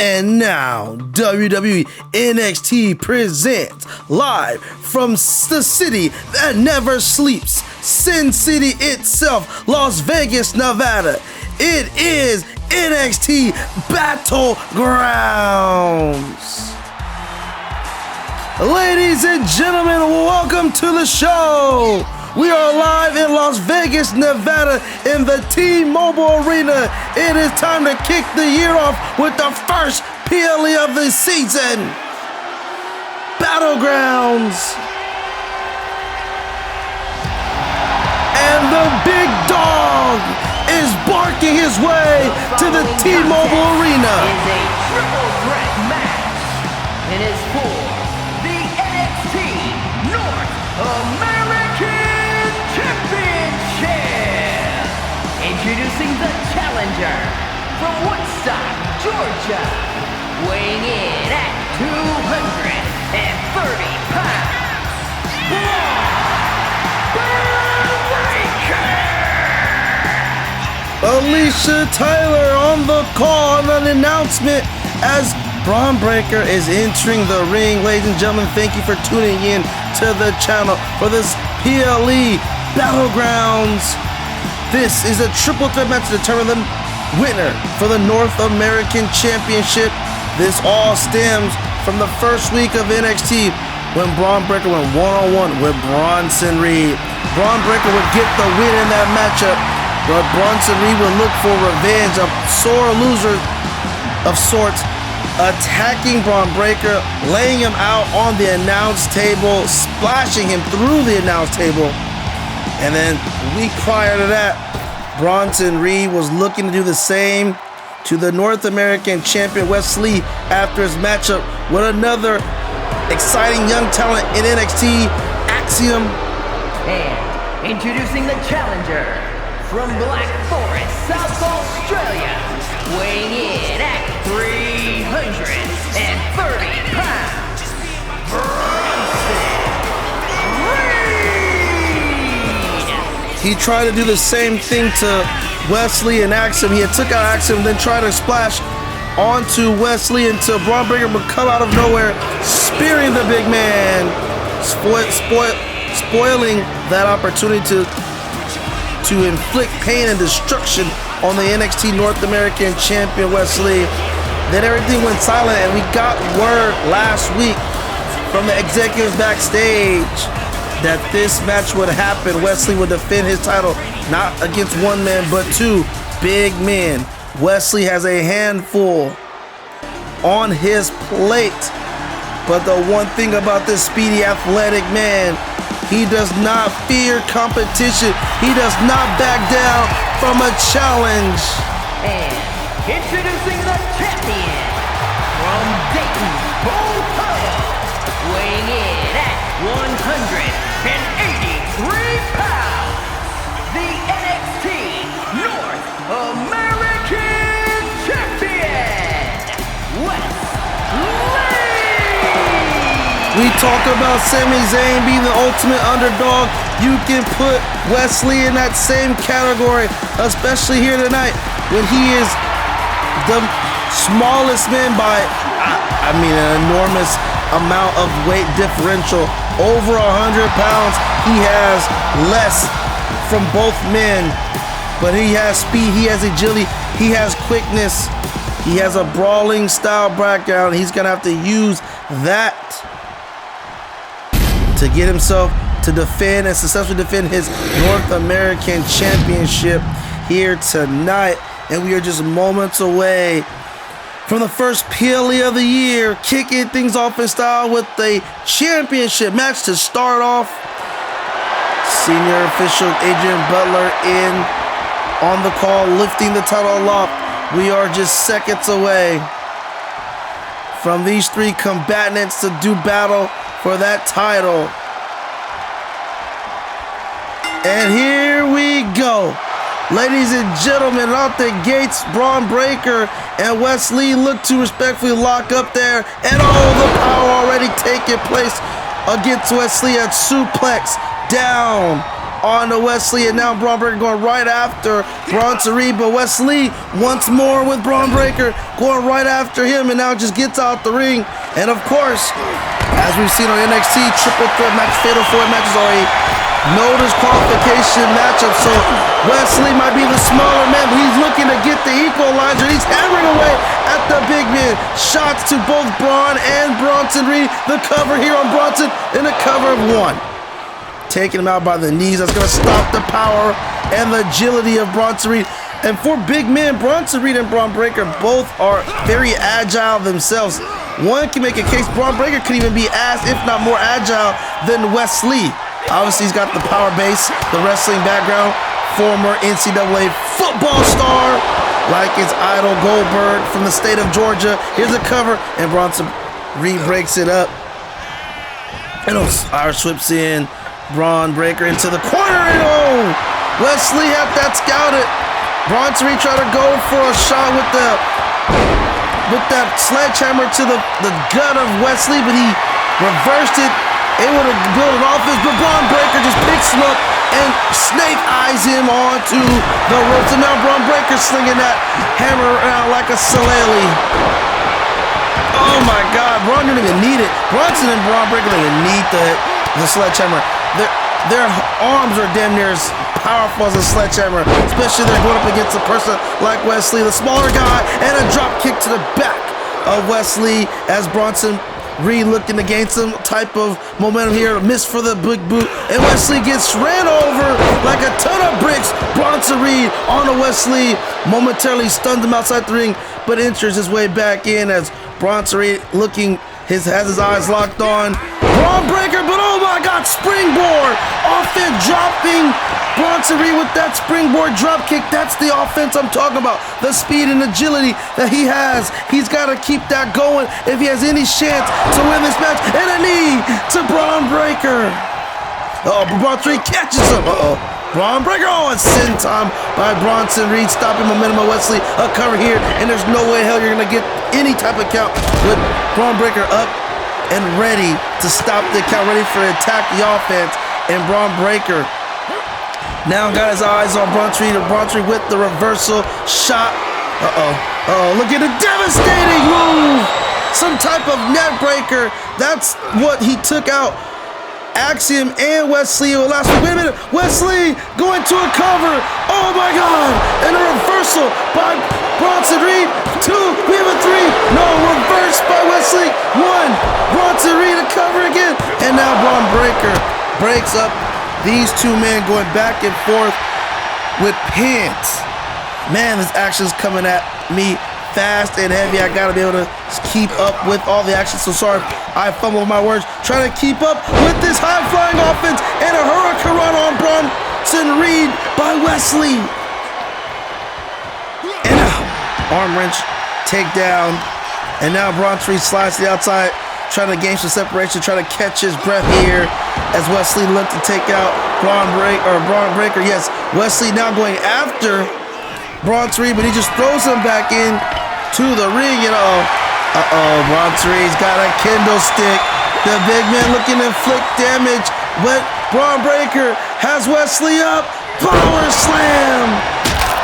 And now, WWE NXT presents live from the city that never sleeps, Sin City itself, Las Vegas, Nevada. It is NXT Battlegrounds. Ladies and gentlemen, welcome to the show. We are live in Las Vegas, Nevada in the T-Mobile Arena. It is time to kick the year off with the first PLE of the season. Battlegrounds. And the big dog is barking his way to the T-Mobile Arena. It is a triple threat match. It is for the NXT North American Championship. Introducing the challenger from Woodstock, Georgia, weighing in at 230 pounds, Rodriquez. Alicia Tyler on the call on an announcement as Bron Breakker is entering the ring. Ladies and gentlemen, thank you for tuning in to the channel for this PLE Battlegrounds. This is a triple threat match to determine the winner for the North American Championship. This all stems from the first week of NXT when Bron Breakker went one-on-one with Bronson Reed. Bron Breakker would get the win in that matchup, but Bronson Reed would look for revenge, a sore loser of sorts, attacking Bron Breakker, laying him out on the announce table, splashing him through the announce table. And then a week prior to that, Bronson Reed was looking to do the same to the North American champion Wes Lee after his matchup with another exciting young talent in NXT, Axiom. And introducing the challenger from Black Forest, South Australia, weighing in at 330 pounds, Bronson Reed. He tried to do the same thing to Wesley and Axiom. He had took out Axiom, then tried to splash onto Wesley until Bron Breakker would come out of nowhere, spearing the big man, spoiling that opportunity to inflict pain and destruction on the NXT North American champion Wesley. Then everything went silent, and we got word last week from the executives backstage that this match would happen. Wesley would defend his title not against one man but two big men. Wesley has a handful on his plate, but the one thing about this speedy athletic man, he does not fear competition. He does not back down from a challenge. And introducing the champion from Dayton, Ohio, weighing in at 183 pounds, the NXT North American Champion, Wes Lee. We talk about Sami Zayn being the ultimate underdog. You can put Wesley in that same category, especially here tonight when he is the smallest man by, an enormous amount of weight differential. Over 100 pounds. He has less from both men, but he has speed, he has agility, he has quickness, he has a brawling style background. He's gonna have to use that to get himself to defend and successfully defend his North American Championship here tonight. And we are just moments away from the first PLE of the year, kicking things off in style with the championship match to start off. Senior official Adrian Butler in on the call, lifting the title aloft. We are just seconds away from these three combatants to do battle for that title. And here we go. Ladies and gentlemen, out the gates, Bron Breakker and Wes Lee look to respectfully lock up there. And the power already taking place against Wes Lee. A suplex down onto Wesley, and now Bron Breakker going right after Bronson Reed, but Wesley once more with Bron Breakker going right after him, and now just gets out the ring. And of course, as we've seen on NXT triple threat match, fatal 4 matches are a no disqualification matchup, so Wesley might be the smaller man, but he's looking to get the equalizer. He's hammering away at the big man. Shots to both Bron and Bronson Reed. The cover here on Bronson in a cover of 1. Taking him out by the knees. That's going to stop the power and the agility of Bronson Reed. And for big men, Bronson Reed and Bron Breakker both are very agile themselves. One can make a case Bron Breakker could even be as, if not more agile than Wesley. Obviously, he's got the power base, the wrestling background, former NCAA football star, like his idol Goldberg from the state of Georgia. Here's a cover, and Bronson Reed breaks it up. And Irish whips in, Bron Breakker into the corner, and Wesley had that scouted. Bronson Reed tried to go for a shot with that sledgehammer to the gut of Wesley, but he reversed it. Able to build an offense, but Bron Breakker just picks him up and snake eyes him onto the ropes. And now Bron Breakker slinging that hammer around like a shillelagh. Oh my God, Bron didn't even need it. Bronson and Bron Breakker didn't even need the sledgehammer. Their arms are damn near as powerful as a sledgehammer, especially they're going up against a person like Wesley, the smaller guy, and a drop kick to the back of Wesley as Bronson Reed looking to gain some type of momentum here. Miss for the big boot, and Wesley gets ran over like a ton of bricks. Bronson Reed onto Wesley, momentarily stuns him outside the ring, but enters his way back in as Bronson Reed has his eyes locked on Bron Breakker, but oh my God, springboard offense, dropping Bronson Reed with that springboard drop kick. That's the offense I'm talking about. The speed and agility that he has. He's got to keep that going if he has any chance to win this match. And a knee to Bron Breakker. Bronson Reed catches him. Bron Breakker. It's sin time by Bronson Reed, stopping momentum of Wesley. A cover here, and there's no way in hell you're going to get any type of count with Bron Breakker up and ready to stop the count, ready for the attack, the offense, and Bron Breakker now got his eyes on Bronson Reed with the reversal shot. Look at a devastating move. Some type of net breaker. That's what he took out Axiom and Wesley last week. Wait a minute. Wesley going to a cover. Oh my God. And a reversal by Bronson Reed. 2. We have a 3. No, reverse by Wesley. 1. Bronson Reed a cover again. And now Bron Breakker breaks up these two men going back and forth with pins. Man, this action's coming at me fast and heavy. I gotta be able to keep up with all the action. So sorry, I fumbled my words. Trying to keep up with this high-flying offense and a hurricane run on Bronson Reed by Wesley. And arm wrench, takedown. And now Bronson Reed slides to the outside, trying to gain some separation, trying to catch his breath here as Wesley looked to take out Bron Breakker. Yes, Wesley now going after Bronson Reed, but he just throws him back in to the ring. Bronson Reed's got a kendo stick. The big man looking to inflict damage, but Bron Breakker has Wesley up. Power slam.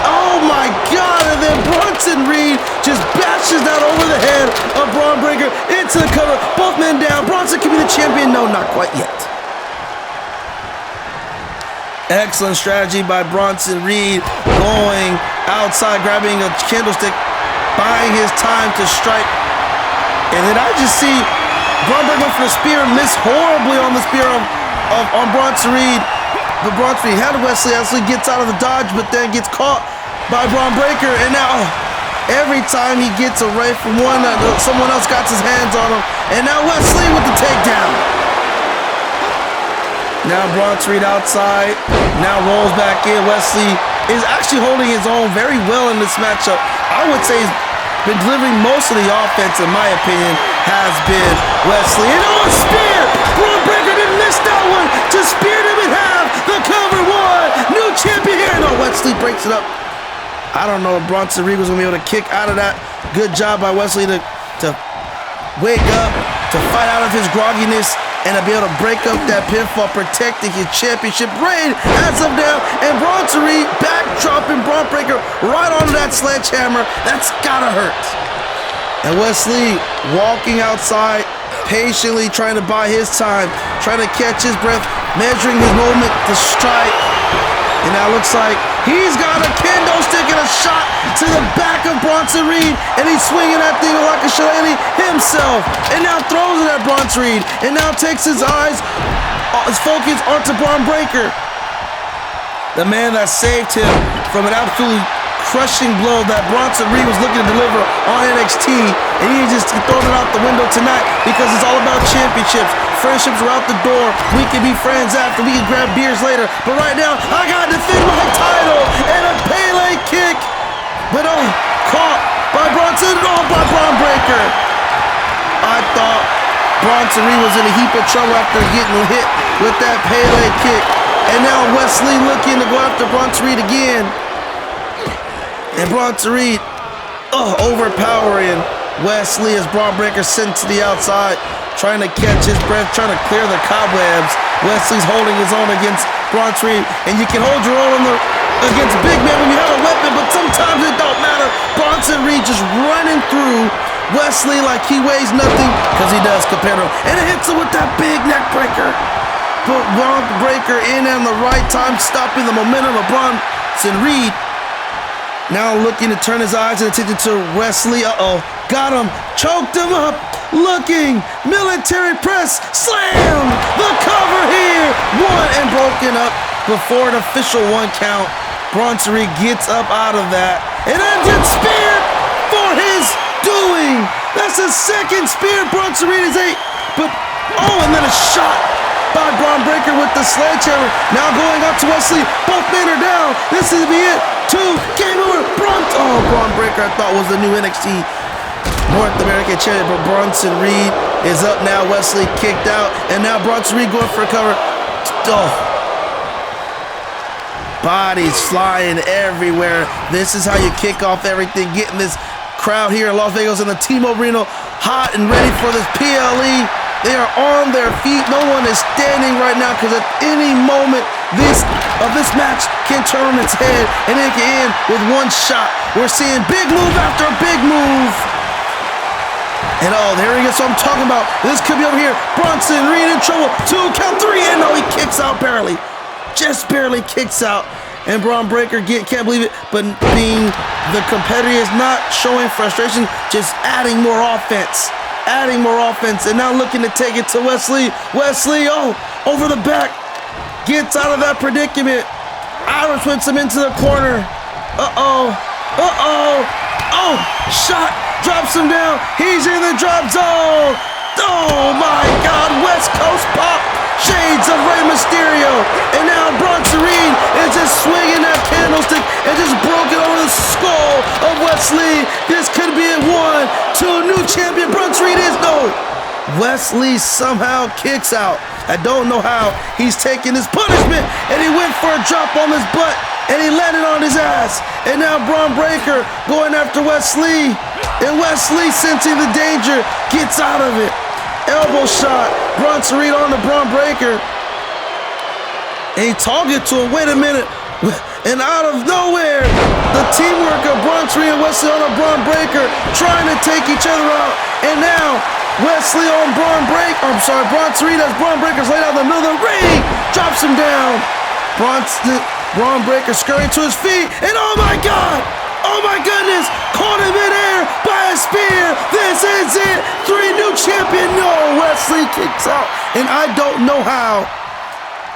Oh my God, and then Bronson Reed just bashes that over the head of Bron Breakker into the cover. Both men down. Bronson can be the champion. No, not quite yet. Excellent strategy by Bronson Reed, going outside, grabbing a candlestick, buying his time to strike. And then I just see Bron Breakker for the spear, miss horribly on the spear on Bronson Reed. But Bronson Reed had Wesley gets out of the dodge, but then gets caught by Bron Breakker. And now every time he gets away from one, someone else got his hands on him. And now Wesley with the takedown. Now Bronson Reed outside, now rolls back in. Wesley is actually holding his own very well in this matchup. I would say he's been delivering most of the offense, in my opinion, has been Wesley. And a spear! Bron Breakker didn't miss that one. Just speared him in half. The cover 1. New champion here. No, Wesley breaks it up. I don't know if Bronson Reed was going to be able to kick out of that. Good job by Wesley to wake up, to fight out of his grogginess, and to be able to break up that pinfall, protecting his championship reign as of now. And Bronson Reed backdropping Bron Breakker right onto that sledgehammer. That's gotta hurt. And Wesley walking outside, patiently trying to buy his time, trying to catch his breath, measuring his moment to strike. And now looks like he's got a kendo stick and a shot to the back of Bronson Reed, and he's swinging that thing like a shillelagh himself, and now throws it at Bronson Reed, and now takes his eyes, his focus onto Bron Breakker, the man that saved him from an absolutely crushing blow that Bronson Reed was looking to deliver on NXT, and he just thrown it out the window tonight because it's all about championships. Friendships are out the door. We can be friends after. We can grab beers later. But right now, I gotta defend my title, and a Pele kick, but caught by Bronson, by Bron Breakker. I thought Bronson Reed was in a heap of trouble after getting hit with that Pele kick, and now Wesley looking to go after Bronson Reed again. And Bronson Reed, overpowering Wesley as Bron Breakker sent to the outside, trying to catch his breath, trying to clear the cobwebs. Wesley's holding his own against Bronson Reed, and you can hold your own against big man when you have a weapon, but sometimes it don't matter. Bronson Reed just running through Wesley like he weighs nothing, because he does compared to him, and it hits him with that big neck breaker. But Bron Breakker in at the right time, stopping the momentum of Bronson Reed. Now looking to turn his eyes and attention to Wesley. Got him, choked him up, looking, military press, slam, the cover here, one and broken up before an official 1 count. Bronson Reed gets up out of that and ends it spear for his doing. That's his second spear. Bronson Reed is 8, but and then a shot by Bron Breakker with the sledgehammer. Now going up to Wesley, both men are down. This is be it. 2, game over. Bron Breakker I thought was the new NXT North American champion, but Bronson Reed is up now. Wesley kicked out, and now Bronson Reed going for a cover. Bodies flying everywhere. This is how you kick off everything. Getting this crowd here in Las Vegas in the T-Mobile Arena hot and ready for this PLE. They are on their feet. No one is standing right now because at any moment this match can turn on its head and it can end with one shot. We're seeing big move after big move. And there he is. So I'm talking about. This could be over here. Bronson Reed in trouble. 2, count 3, and he kicks out barely. Just barely kicks out. And Bron Breakker can't believe it, but being the competitor is not showing frustration, just adding more offense. Adding more offense, and now looking to take it to Wesley. Wesley, over the back, gets out of that predicament. Irish puts him into the corner. Shot, drops him down. He's in the drop zone. Oh my God, West Coast pop. Shades of Rey Mysterio. And now Bronson Reed is just swinging that candlestick and just broke it over the skull of Wesley. This could be it. 1, 2, new champion Bronson Reed is Wesley somehow kicks out. I don't know how. He's taking his punishment, and he went for a drop on his butt, and he landed on his ass. And now Bron Breakker going after Wesley, and Wesley, sensing the danger, gets out of it. Elbow shot. Bronson Reed on to Bron Breakker. And he targeted to him. Wait a minute. And out of nowhere, the teamwork of Bronson Reed and Wesley on a Bron Breakker, trying to take each other out. And now Wesley on Bron Reed as Bron Breakker's laid out in the middle of the ring. Drops him down. Bron Breakker scurrying to his feet. And oh my God. Oh my goodness. Caught him in air by a spear. This is it. 3, new champion. No, Wesley kicks out. And I don't know how.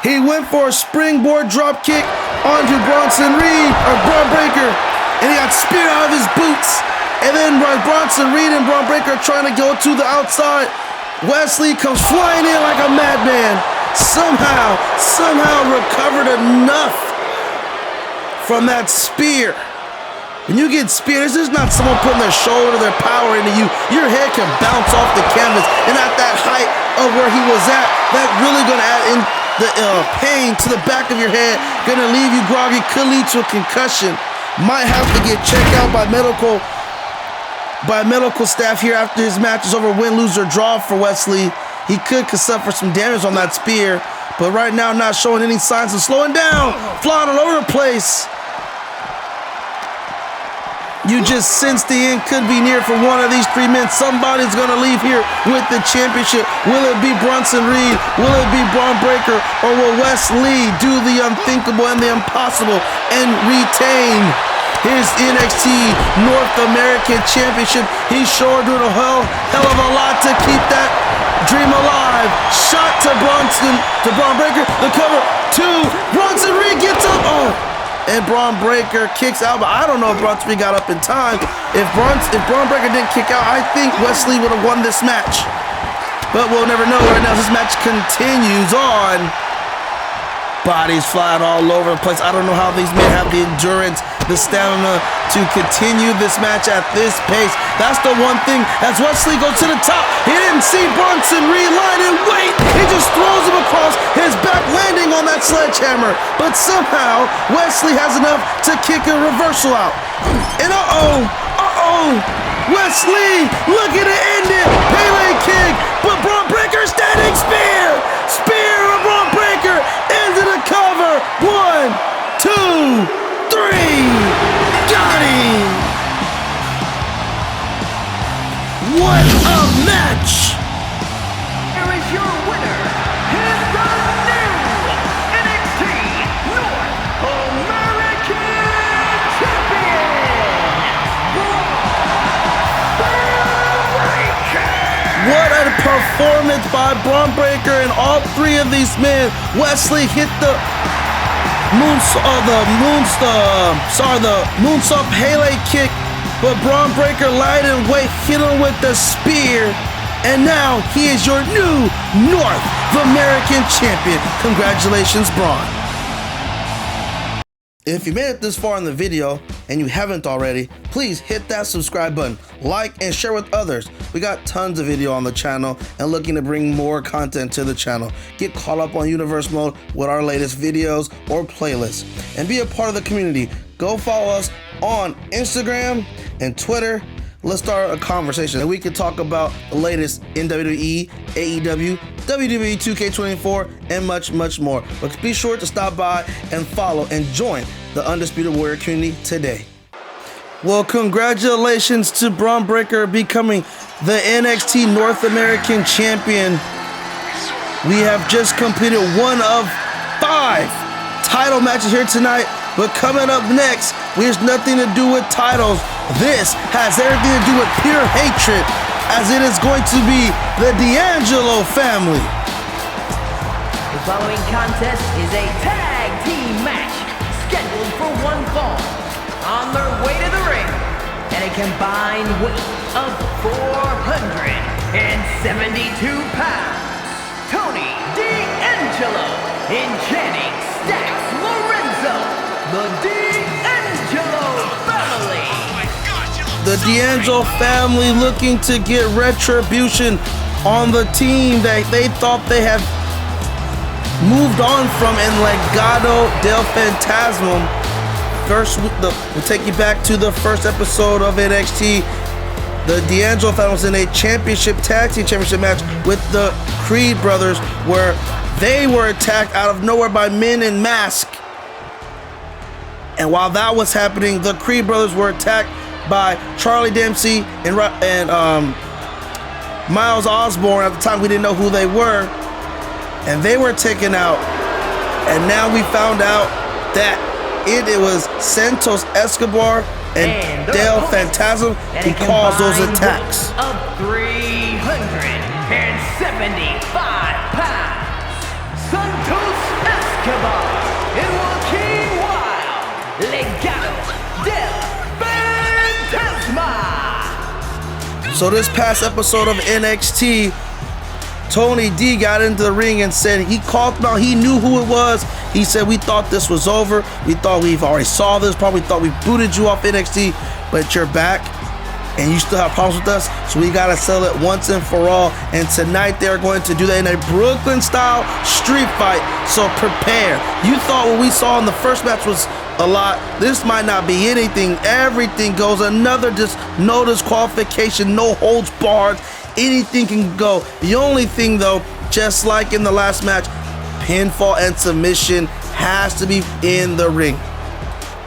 He went for a springboard drop kick onto Bronson Breakker, and he got speared out of his boots. And then Bronson Reed and Bron Breakker are trying to go to the outside. Wesley comes flying in like a madman. Somehow recovered enough from that spear. When you get speared, this is not someone putting their shoulder, their power into you. Your head can bounce off the canvas, and at that height of where he was at, that's really going to add in the pain to the back of your head, gonna leave you groggy, could lead to a concussion. Might have to get checked out by medical staff here after his match is over. Win, lose, or draw for Wesley. He could suffer some damage on that spear, but right now not showing any signs of slowing down. Flying all over the place. You just sense the end could be near for one of these three men. Somebody's gonna leave here with the championship. Will it be Bronson Reed? Will it be Bron Breakker? Or will Wes Lee do the unthinkable and the impossible and retain his NXT North American Championship? He's sure doing a hell of a lot to keep that dream alive. Shot to Bron Breakker. The cover, two. Bronson Reed gets up. Oh. And Bron Breakker kicks out, but I don't know if Bronson Reed got up in time. If Bron Breakker didn't kick out, I think Wes Lee would have won this match. But we'll never know. Right now, this match continues on. Bodies flying all over the place. I don't know how these men have the endurance, the stamina to continue this match at this pace. That's the one thing. As Wes Lee goes to the top, he didn't see Bronson Reed lying in wait. He just throws him across his back, landing on that sledgehammer. But somehow, Wes Lee has enough to kick a reversal out. And Wes Lee looking to end it. Pele kick, but Bron Breakker standing spear. Spear of Bron Breakker into the cover. 1, 2, 3. Got him. What a match. Here is your winner. Here's the new NXT North American Champion, What a performance by Bron Breakker and all three of these men. Wes Lee hit the moonsault Pele kick, but Bron Breakker lied in wait, hit him with the spear, and now he is your new North American Champion. Congratulations, Bron. If you made it this far in the video and you haven't already, please hit that subscribe button, like and share with others. We got tons of video on the channel and looking to bring more content to the channel. Get caught up on Universe Mode with our latest videos or playlists and be a part of the community. Go follow us on Instagram and Twitter. Let's start a conversation and we can talk about the latest in WWE, AEW, WWE 2K24, and much, much more. But be sure to stop by and follow and join the Undisputed Warrior community today. Well, congratulations to Bron Breakker becoming the NXT North American Champion. We have just completed one of 5 title matches here tonight. But coming up next, there's nothing to do with titles. This has everything to do with pure hatred, as it is going to be the D'Angelo family. The following contest is a tag team match scheduled for one fall. On their way to the ring, at a combined weight of 472 pounds, Tony D'Angelo and Channing Stacks Lorenzo, the D'Angelo family. The D'Angelo family looking to get retribution on the team that they thought they had moved on from in Legado del Fantasma. First, we'll take you back to the first episode of NXT. The D'Angelo family was in a championship tag team championship match with the Creed brothers, where they were attacked out of nowhere by men in masks. And while that was happening, the Creed brothers were attacked by Charlie Dempsey and Miles Osborne. At the time, we didn't know who they were, and they were taken out. And now we found out that it was Santos Escobar and Del Fantasma who caused those attacks. Of 375 pounds, Santos Escobar and Joaquin Wild, Legado del Fantasma. So this past episode of NXT, Tony D got into the ring and said he called him out. He knew who it was. He said, we thought this was over. We thought we've already saw this. Probably thought we booted you off NXT, but you're back and you still have problems with us. So we got to settle it once and for all. And tonight they're going to do that in a Brooklyn style street fight. So prepare. You thought what we saw in the first match was a lot. This might not be anything. Everything goes. Another no disqualification, no holds barred. anything can go. The only thing though, just like in the last match, pinfall and submission has to be in the ring.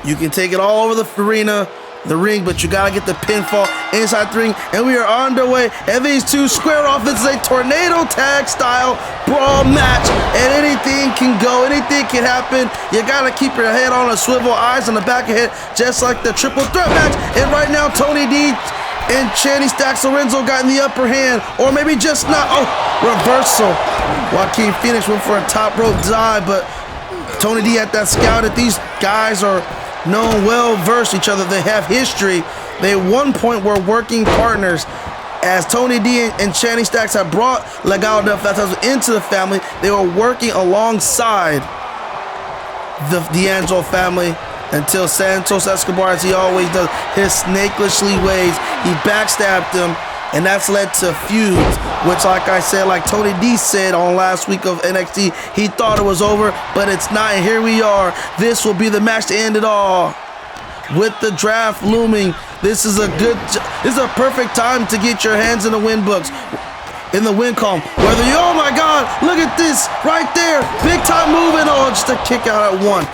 You can take it all over the arena, the ring, but you gotta get the pinfall inside the ring, and we are underway. And these two square off. This is a tornado tag style brawl match, and anything can go, anything can happen. You gotta keep your head on a swivel, eyes on the back of your head, just like the triple threat match. And right now, Tony D and Channing Stacks Lorenzo got in the upper hand, or maybe just not. Oh, reversal. Joaquin Phoenix went for a top rope dive, but Tony D had that scout that these guys are known well versed each other. They have history. They at one point were working partners. As Tony D and Channing Stacks have brought Legado del Fantasma into the family, they were working alongside the Angelo family until Santos Escobar, as he always does, his snakishly ways, he backstabbed them, and that's led to feuds, which, like I said, like Tony D said on last week of NXT, he thought it was over, but it's not, and here we are. This will be the match to end it all. With the draft looming, this is a perfect time to get your hands in the win books, in the win column. Whether you, oh my God, look at this right there, big time move, and oh, just a kick out at one.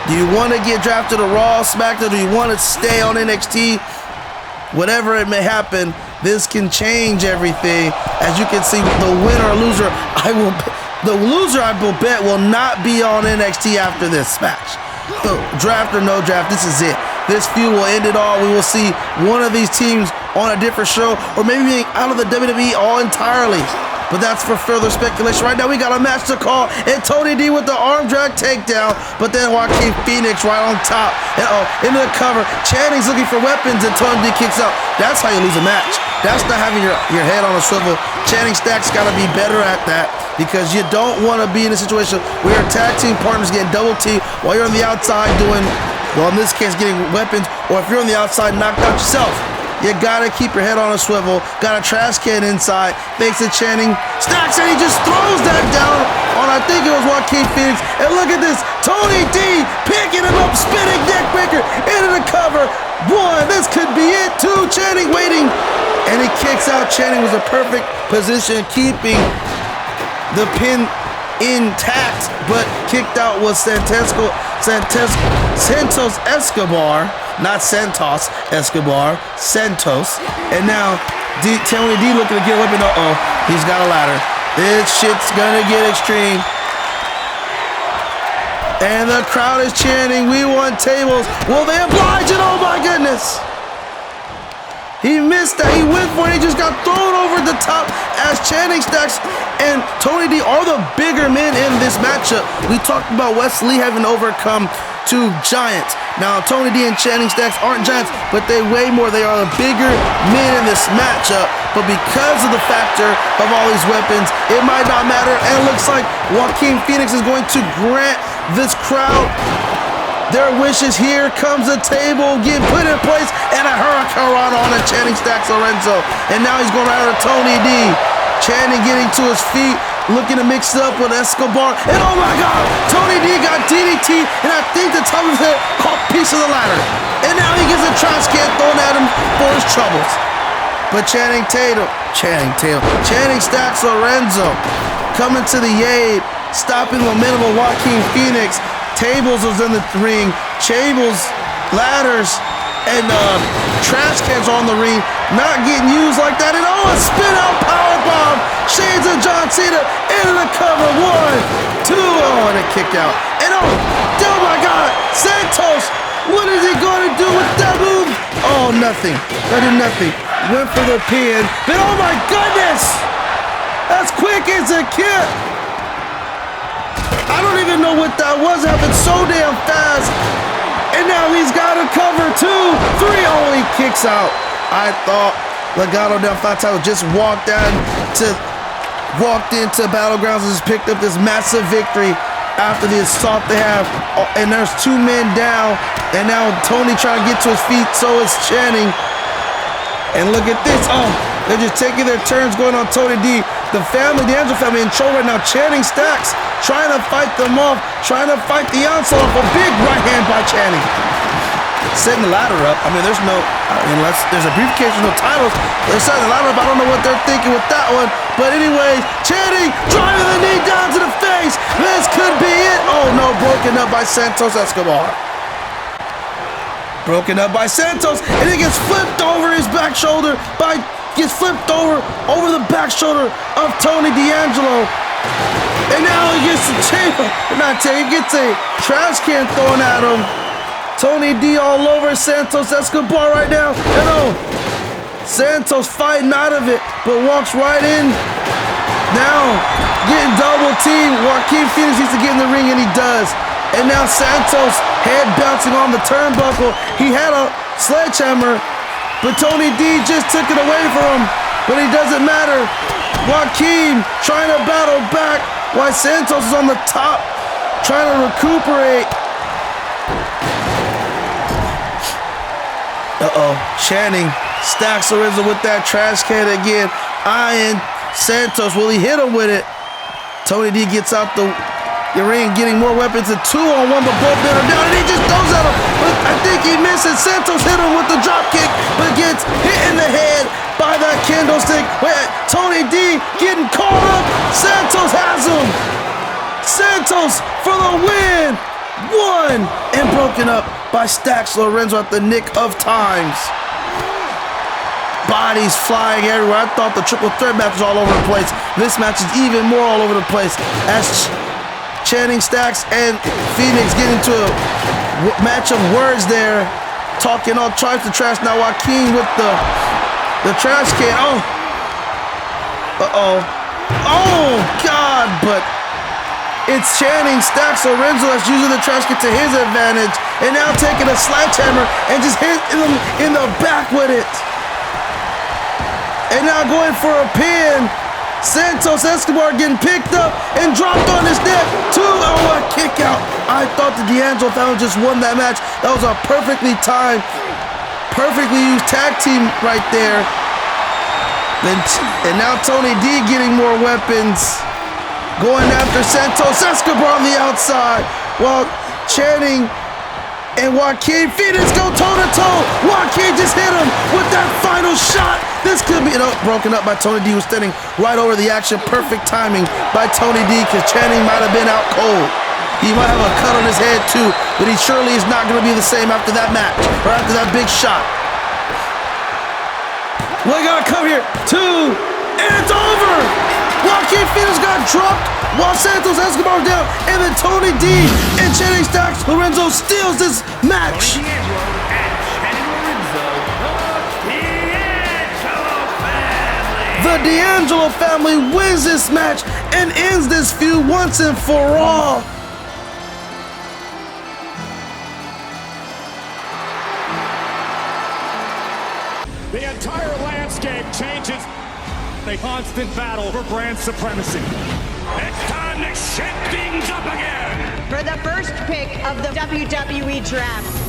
Do you want to get drafted to Raw, SmackDown? Do you want to stay on NXT? Whatever it may happen, this can change everything. As you can see, the winner or loser, the loser I will bet will not be on NXT after this match. So, draft or no draft, this is it. This feud will end it all. We will see one of these teams on a different show, or maybe being out of the WWE all entirely. But that's for further speculation. Right now, we got a match to call, and Tony D with the arm drag takedown, but then Joaquin Phoenix right on top. And oh, into the cover. Channing's looking for weapons, and Tony D kicks out. That's how you lose a match. That's not having your head on a swivel. Channing Stacks got to be better at that, because you don't want to be in a situation where your tag team partners getting double T while you're on the outside doing, well, in this case, getting weapons, or if you're on the outside, knocked out yourself. You gotta keep your head on a swivel. Got a trash can inside. Fakes it, Channing Stacks, and he just throws that down on, I think it was Joaquin Phoenix. And look at this, Tony D picking him up, spinning neckbreaker into the cover. One, this could be it. Two, Channing waiting, and he kicks out. Channing was a perfect position, keeping the pin intact, but kicked out was Santos Escobar. Not Santos Escobar, Santos. And now Tony D looking to get a weapon. Uh-oh, he's got a ladder. This shit's gonna get extreme. And the crowd is chanting, we want tables. Will they oblige it? Oh my goodness. He missed that. He went for it. He just got thrown over the top as Channing Stacks and Tony D are the bigger men in this matchup. We talked about Wesley having overcome two giants. Now, Tony D and Channing Stacks aren't giants, but they weigh more. They are the bigger men in this matchup. But because of the factor of all these weapons, it might not matter. And it looks like Joaquin Phoenix is going to grant this crowd their wishes. Here comes a table getting put in place, and a hurricane on a Channing Stacks Lorenzo. And now he's going right at Tony D. Channing getting to his feet, looking to mix it up with Escobar. And oh my God, Tony D got DDT, and I think the top of his head caught a piece of the ladder. And now he gets a trash can thrown at him for his troubles. But Channing Stacks Lorenzo coming to the aid, stopping the momentum of Joaquin Phoenix. Tables was in the ring, tables, ladders, and trash cans on the ring, not getting used like that. And oh, a spin out powerbomb, shades of John Cena into the cover. One, two, oh, and a kick out. And oh my God, Santos, what is he going to do with that move? Oh, nothing. That did nothing. Went for the pin, but oh my goodness, as quick as a kid. I don't even know what that was. It happened so damn fast. And now he's got a cover. 2, 3. Oh, he kicks out. I thought Legado del Fantasma just walked into Battlegrounds and just picked up this massive victory after the assault they have. And there's 2 men down. And now Tony trying to get to his feet. So is Channing. And look at this. Oh, they're just taking their turns going on Tony D. The family, the Angelo family in trouble right now. Channing Stacks trying to fight them off, trying to fight the onslaught. A big right hand by Channing. setting the ladder up. I mean, there's no, unless there's a briefcase with no titles, they're setting the ladder up. I don't know what they're thinking with that one. But anyways, Channing driving the knee down to the face. This could be it. Oh no, broken up by Santos Escobar. Broken up by Santos, and it gets flipped over his back shoulder gets flipped over the back shoulder of Tony D'Angelo. And now he gets he gets a trash can thrown at him. Tony D all over Santos Escobar right now. And oh, Santos fighting out of it, but walks right in. Now, getting double teamed. Joaquin Phoenix needs to get in the ring, and he does. And now Santos, head bouncing on the turnbuckle. He had a sledgehammer, but Tony D just took it away from him. But it doesn't matter. Joaquin trying to battle back while Santos is on the top, trying to recuperate. Uh-oh, Channing stacks Lorenzo with that trash can again. Eyeing Santos, will he hit him with it? Tony D gets out the ring, getting more weapons, a 2-on-1, but both men are down, and he just throws at him. But I think he misses. Santos hit him with the drop kick, but gets hit in the head by that candlestick. Wait, Tony D getting caught up. Santos has him. Santos for the win. One, and broken up by Stacks Lorenzo at the nick of times. Bodies flying everywhere. I thought the triple threat match was all over the place. This match is even more all over the place as Channing, Stacks, and Phoenix get into a match of words there, talking all types of trash. Now Joaquin with the trash can. Oh, oh God! But it's Channing, Stacks, Lorenzo that's using the trash can to his advantage, and now taking a sledgehammer and just hitting him in the back with it. And now going for a pin. Santos Escobar getting picked up and dropped on his neck. A kick out. I thought the D'Angelo family just won that match. That was a perfectly timed, perfectly used tag team right there. And now Tony D getting more weapons. Going after Santos Escobar on the outside. While Channing and Joaquin Phoenix go toe-to-toe. Joaquin just hit him with that final shot. This could be, broken up by Tony D, who was standing right over the action. Perfect timing by Tony D, because Channing might have been out cold. He might have a cut on his head too, but he surely is not going to be the same after that match, or after that big shot. We gotta come here. 2, and it's over. Joaquin Phoenix got dropped while Santos Escobar was down, and then Tony D and Channing Stacks Lorenzo steals this match. The D'Angelo family wins this match and ends this feud once and for all. The entire landscape changes. A constant battle for brand supremacy. It's time to shake things up again. For the first pick of the WWE draft.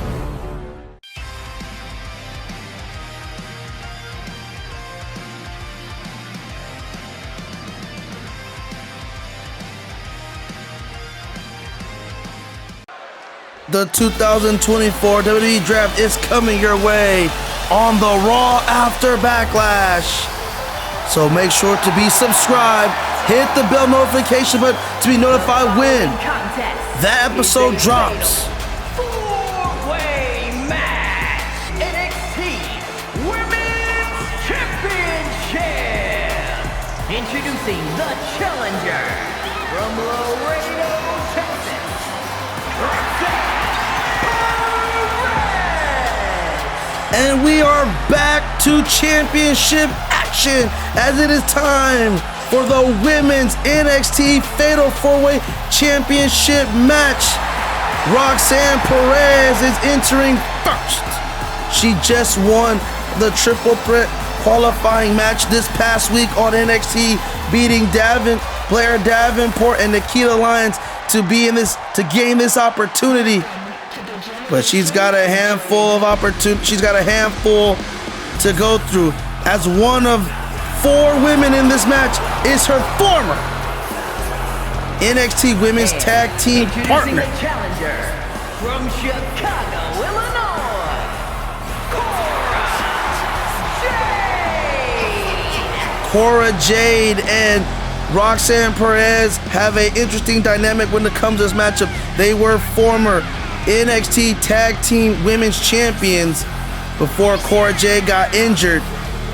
The 2024 WWE Draft is coming your way on the Raw after Backlash. So make sure to be subscribed, hit the bell notification button to be notified when that episode drops. Four-way match, NXT Women's Championship. Introducing the challenger from Laredo, Texas, Roxane. And we are back to championship action as it is time for the women's NXT Fatal 4-Way Championship match. Roxane Perez is entering first. She just won the triple threat qualifying match this past week on NXT, beating Blair Davenport and Nikita Lyons to gain this opportunity. But she's got a handful of opportunity. She's got a handful to go through. As one of 4 women in this match is her former NXT Women's Tag Team partner. The challenger from Chicago, Illinois, Cora Jade and Roxane Perez have an interesting dynamic when it comes to this matchup. They were former NXT Tag Team Women's Champions before Cora Jade got injured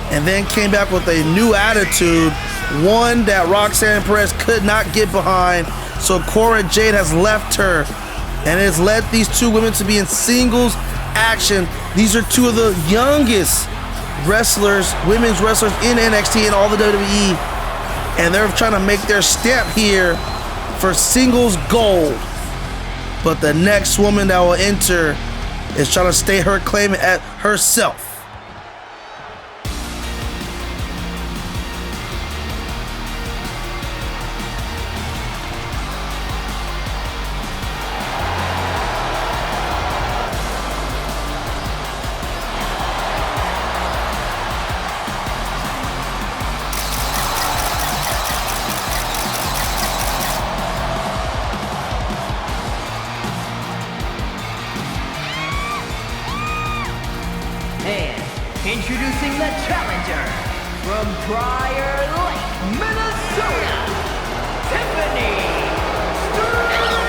and then came back with a new attitude, one that Roxane Perez could not get behind. So Cora Jade has left her and has led these two women to be in singles action. These are two of the youngest wrestlers, women's wrestlers in NXT and all the WWE, and they're trying to make their step here for singles gold. But the next woman that will enter is trying to stay her claim at herself. And introducing the challenger from Prior Lake, Minnesota, Tiffany Stratton.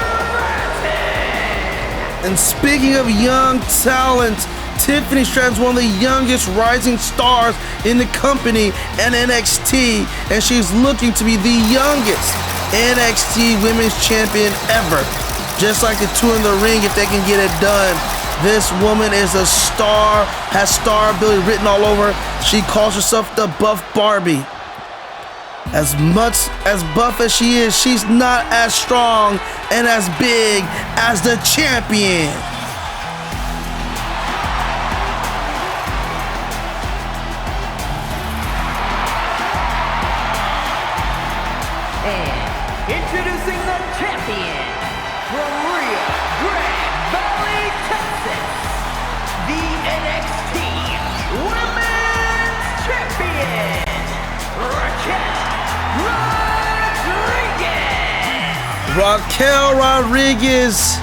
And speaking of young talent, Tiffany Stratton is one of the youngest rising stars in the company and NXT, and she's looking to be the youngest NXT Women's Champion ever. Just like the two in the ring, if they can get it done. This woman is a star, has star ability written all over. She calls herself the Buff Barbie. As much as buff as she is, she's not as strong and as big as the champion. And introducing the champion from Rio Grande Valley, Texas, the NXT Women's Champion, Raquel Rodriquez. Raquel Rodriquez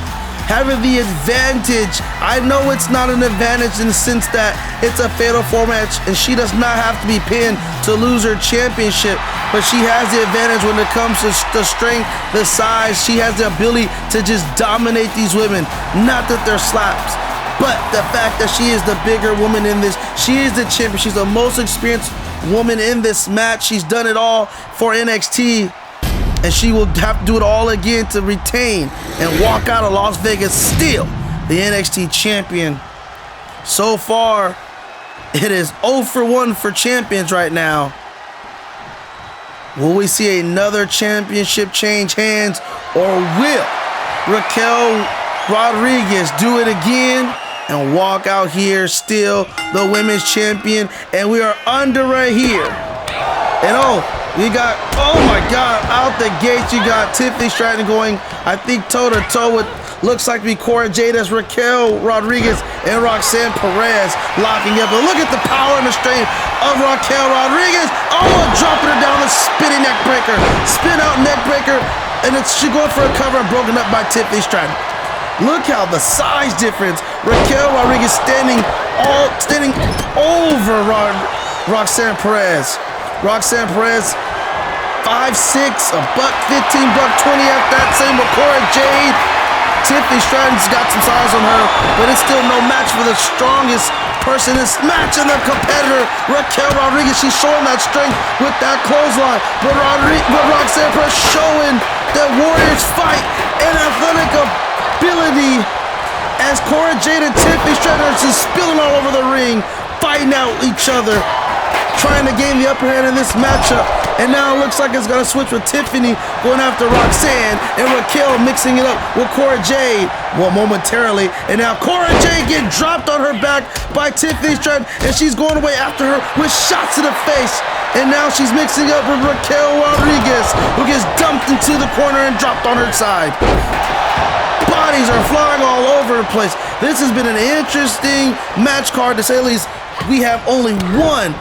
having the advantage. I know it's not an advantage in the sense that it's a fatal four match and she does not have to be pinned to lose her championship, but she has the advantage when it comes to the strength, the size. She has the ability to just dominate these women. Not that they're slaps, but the fact that she is the bigger woman in this. She is the champion. She's the most experienced woman in this match. She's done it all for NXT. And she will have to do it all again to retain and walk out of Las Vegas still the NXT champion. So far, it is 0 for 1 for champions right now. Will we see another championship change hands, or will Raquel Rodriquez do it again and walk out here still the women's champion? And we are under right here. And we got, oh my God, out the gates, you got Tiffany Stratton going, I think toe-to-toe with, looks like to be Cora Jade as Raquel Rodriquez and Roxane Perez locking up. But look at the power and the strength of Raquel Rodriquez. Oh, dropping her down the spinning neck breaker. Spin out neck breaker, and she's going for a cover and broken up by Tiffany Stratton. Look how the size difference. Raquel Rodriquez standing over Roxane Perez. Roxane Perez, 5'6", $115, $120 after that. Same with Cora Jade. Tiffany Stratton's got some size on her, but it's still no match for the strongest person in this match and their competitor, Raquel Rodriquez. She's showing that strength with that clothesline, but Roxane Perez showing that warriors fight and athletic ability as Cora Jade and Tiffany Stratton are just spilling all over the ring, fighting out each other, trying to gain the upper hand in this matchup. And now it looks like it's going to switch with Tiffany going after Roxane and Raquel mixing it up with Cora Jade. Well, momentarily. And now Cora Jade getting dropped on her back by Tiffany Stratton, and she's going away after her with shots to the face. And now she's mixing up with Raquel Rodriquez, who gets dumped into the corner and dropped on her side. Bodies are flying all over the place. This has been an interesting match card, to say the least. We have only one,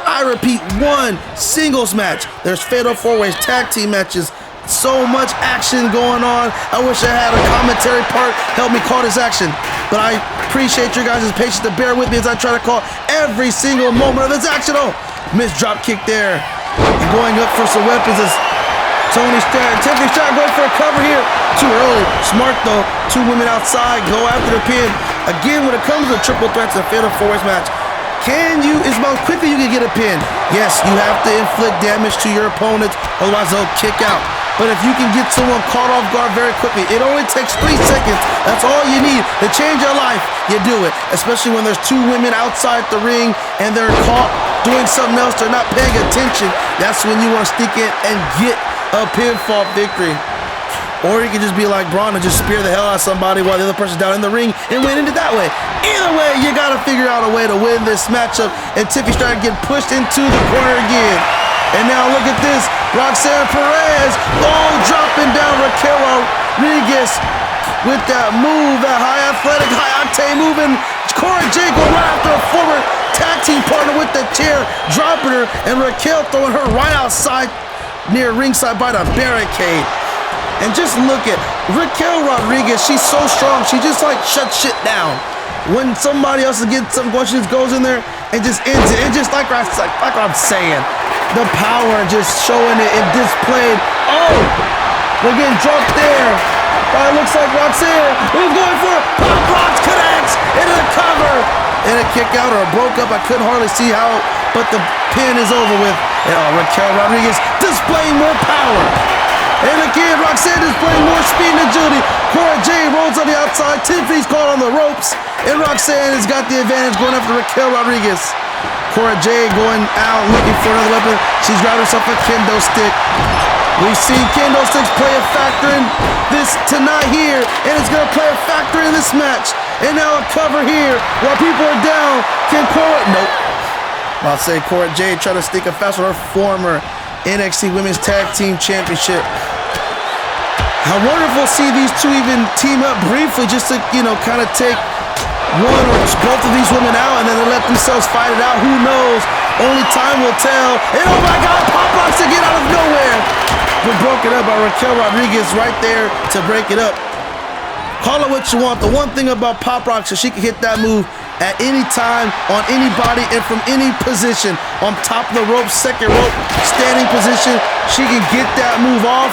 I repeat, one singles match. There's fatal four-ways, tag team matches. So much action going on. I wish I had a commentary part help me call this action. But I appreciate your guys' patience to bear with me as I try to call every single moment of this action. Oh, missed drop kick there. and going up for some weapons as Tiffany Stratton going for a cover here. Too early. Smart though. Two women outside. Go after the pin. Again, when it comes to triple threats and fatal four-way match, is how quickly you can get a pin. Yes, you have to inflict damage to your opponent, otherwise they'll kick out. But if you can get someone caught off guard very quickly, it only takes 3 seconds. That's all you need to change your life. You do it, especially when there's two women outside the ring and they're caught doing something else. They're not paying attention. That's when you want to sneak in and get a pinfall victory. Or you can just be like Bron and just spear the hell out of somebody while the other person's down in the ring and win into that way. Either way, you got to figure out a way to win this matchup. And Tiffany started getting pushed into the corner again. And now look at this. Roxane Perez, dropping down Raquel Rodriquez with that move, that high athletic, high octane move. And Cora Jade going right after a former tag team partner with the chair, dropping her. And Raquel throwing her right outside near ringside by the barricade. And just look at Raquel Rodriquez. She's so strong. She just like shuts shit down. When somebody else is getting something going, she just goes in there and just ends it. And just like I'm saying, the power just showing it and displayed. Oh, they're getting dropped there. It looks like Roxane. Who's going for it? Pop Rocks connects into the cover. And a kick out or a broke up. I couldn't hardly see how, but the pin is over with. And Raquel Rodriquez displaying more power. And again, Roxane displaying more speed and agility. Cora Jade rolls on the outside. Tiffany's caught on the ropes. And Roxane has got the advantage going after Raquel Rodriquez. Cora Jade going out looking for another weapon. She's grabbed herself a kendo stick. We've seen kendo sticks play a factor in this tonight here. And it's going to play a factor in this match. And now a cover here while people are down. Can Cora? Nope. I'll say Cora Jade trying to sneak a fast with her former NXT Women's Tag Team Championship. How wonderful to see these two even team up briefly just to, kind of take one or both of these women out and then they let themselves fight it out. Who knows? Only time will tell. And oh my God, Pop Rocks to get out of nowhere. But broken up by Raquel Rodriquez right there to break it up. Call it what you want. The one thing about Pop Rocks is she can hit that move at any time, on anybody, and from any position. On top of the rope, second rope, standing position, she can get that move off,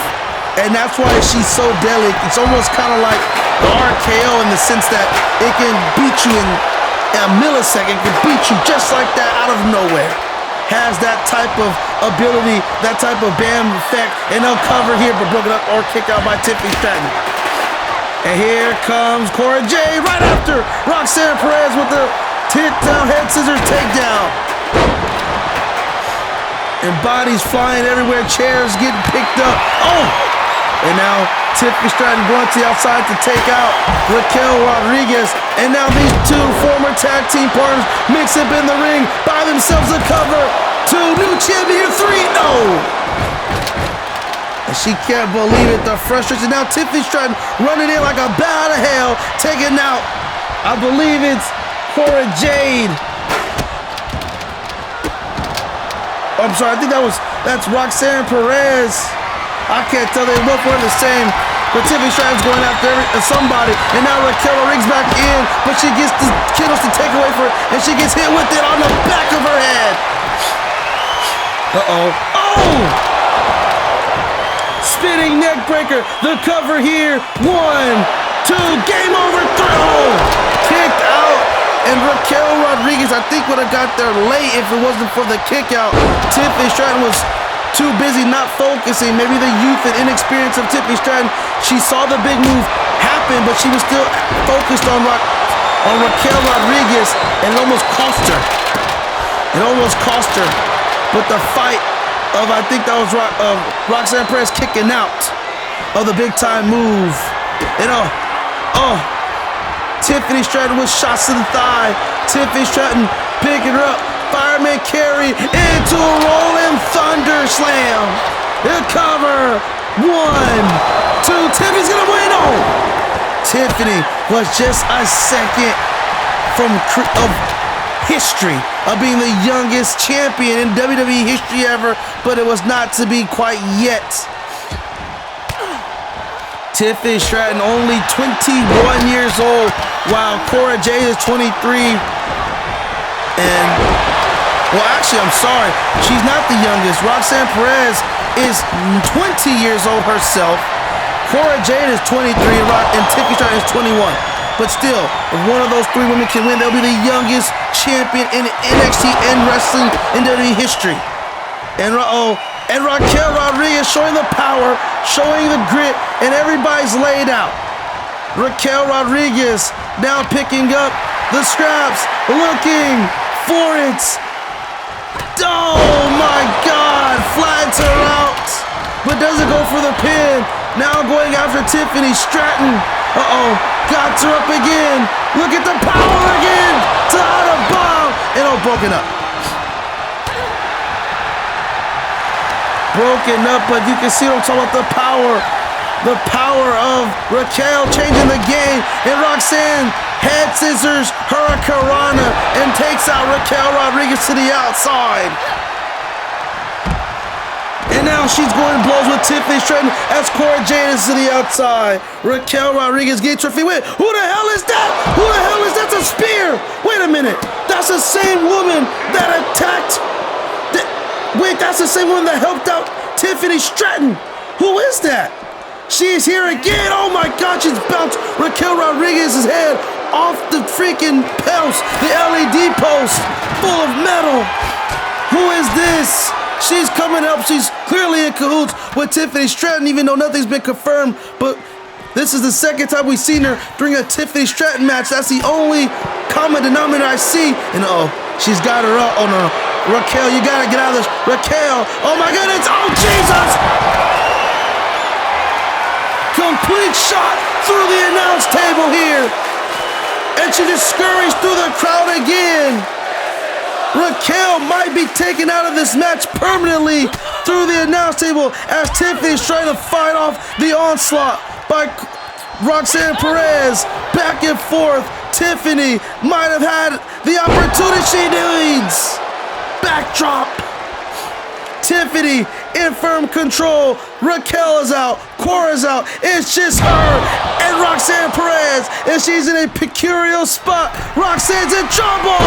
and that's why she's so deadly. It's almost kind of like the RKO in the sense that it can beat you in a millisecond, can beat you just like that out of nowhere. Has that type of ability, that type of bam effect, and they'll cover here, but broken up or kick out by Tiffany Stratton. And here comes Cora Jade right after Roxane Perez with the down head scissors takedown. And bodies flying everywhere, chairs getting picked up. Oh! And now Tiffany Stratton going to the outside to take out Raquel Rodriquez. And now these two former tag team partners mix up in the ring, buy themselves a cover. 2 new champion, 3, no! And she can't believe it, the frustration. Now Tiffany Stratton running in like a bat out of hell, taking out, I believe it's Cora Jade. I'm sorry, I think that's Roxane Perez. I can't tell, they both were the same. But Tiffany Stratton's going after somebody. And now Raquel Rodriquez back in, but she gets the kiddos to take away from her, and she gets hit with it on the back of her head. Uh-oh. Oh! Spinning neck breaker, the cover here. 1, 2, game over, throw. Kicked out, and Raquel Rodriquez, I think, would have got there late if it wasn't for the kick out. Tiffany Stratton was too busy not focusing. Maybe the youth and inexperience of Tiffany Stratton. She saw the big move happen, but she was still focused on Raquel Rodriquez, and it almost cost her. It almost cost her. But the fight of, I think that was Roxane Perez kicking out of the big time move. And Tiffany Stratton with shots to the thigh. Tiffany Stratton picking her up. Fireman carry into a rolling thunder slam. The cover. 1, 2. Tiffany's gonna win. Oh! Tiffany was just a second from history of being the youngest champion in WWE history ever, but it was not to be quite yet. Tiffany Stratton only 21 years old, while Cora Jade is 23. And Well, actually, I'm sorry. She's not the youngest. Roxane Perez is 20 years old herself. Cora Jade is 23, and Tiffany Stratton is 21. But still, if one of those three women can win, they'll be the youngest champion in NXT and wrestling in WWE history. And Raquel Rodriquez showing the power, showing the grit, and everybody's laid out. Raquel Rodriquez now picking up the scraps, looking for it. Oh my God, flags her out, but doesn't go for the pin. Now going after Tiffany Stratton. Got her up again. Look at the power again. To out of bomb. And broken up. Broken up, but you can see what I'm talking about, the power. The power of Raquel changing the game. And Roxane head scissors Hurricane and takes out Raquel Rodriquez to the outside. And now she's going blows with Tiffany Stratton as Cora Jade is to the outside. Raquel Rodriquez gets her feet. Wait, who the hell is that? Who the hell is that? That's a spear. Wait a minute. That's the same woman that attacked. Wait, that's the same woman that helped out Tiffany Stratton. Who is that? She's here again. Oh my God, she's bounced Raquel Rodriquez's head off the freaking post, the LED post full of metal. Who is this? She's coming up. She's clearly in cahoots with Tiffany Stratton, even though nothing's been confirmed. But this is the second time we've seen her during a Tiffany Stratton match. That's the only common denominator I see. And she's got her up. Oh no, Raquel, you gotta get out of this. Raquel, oh my goodness, oh Jesus! Complete shot through the announce table here. And she just scurries through the crowd again. Raquel might be taken out of this match permanently through the announce table as Tiffany is trying to fight off the onslaught by Roxane Perez. Back and forth. Tiffany might have had the opportunity she needs. Backdrop. Tiffany in firm control. Raquel is out. Cora's out. It's just her and Roxane Perez, and she's in a peculiar spot. Roxane's in trouble.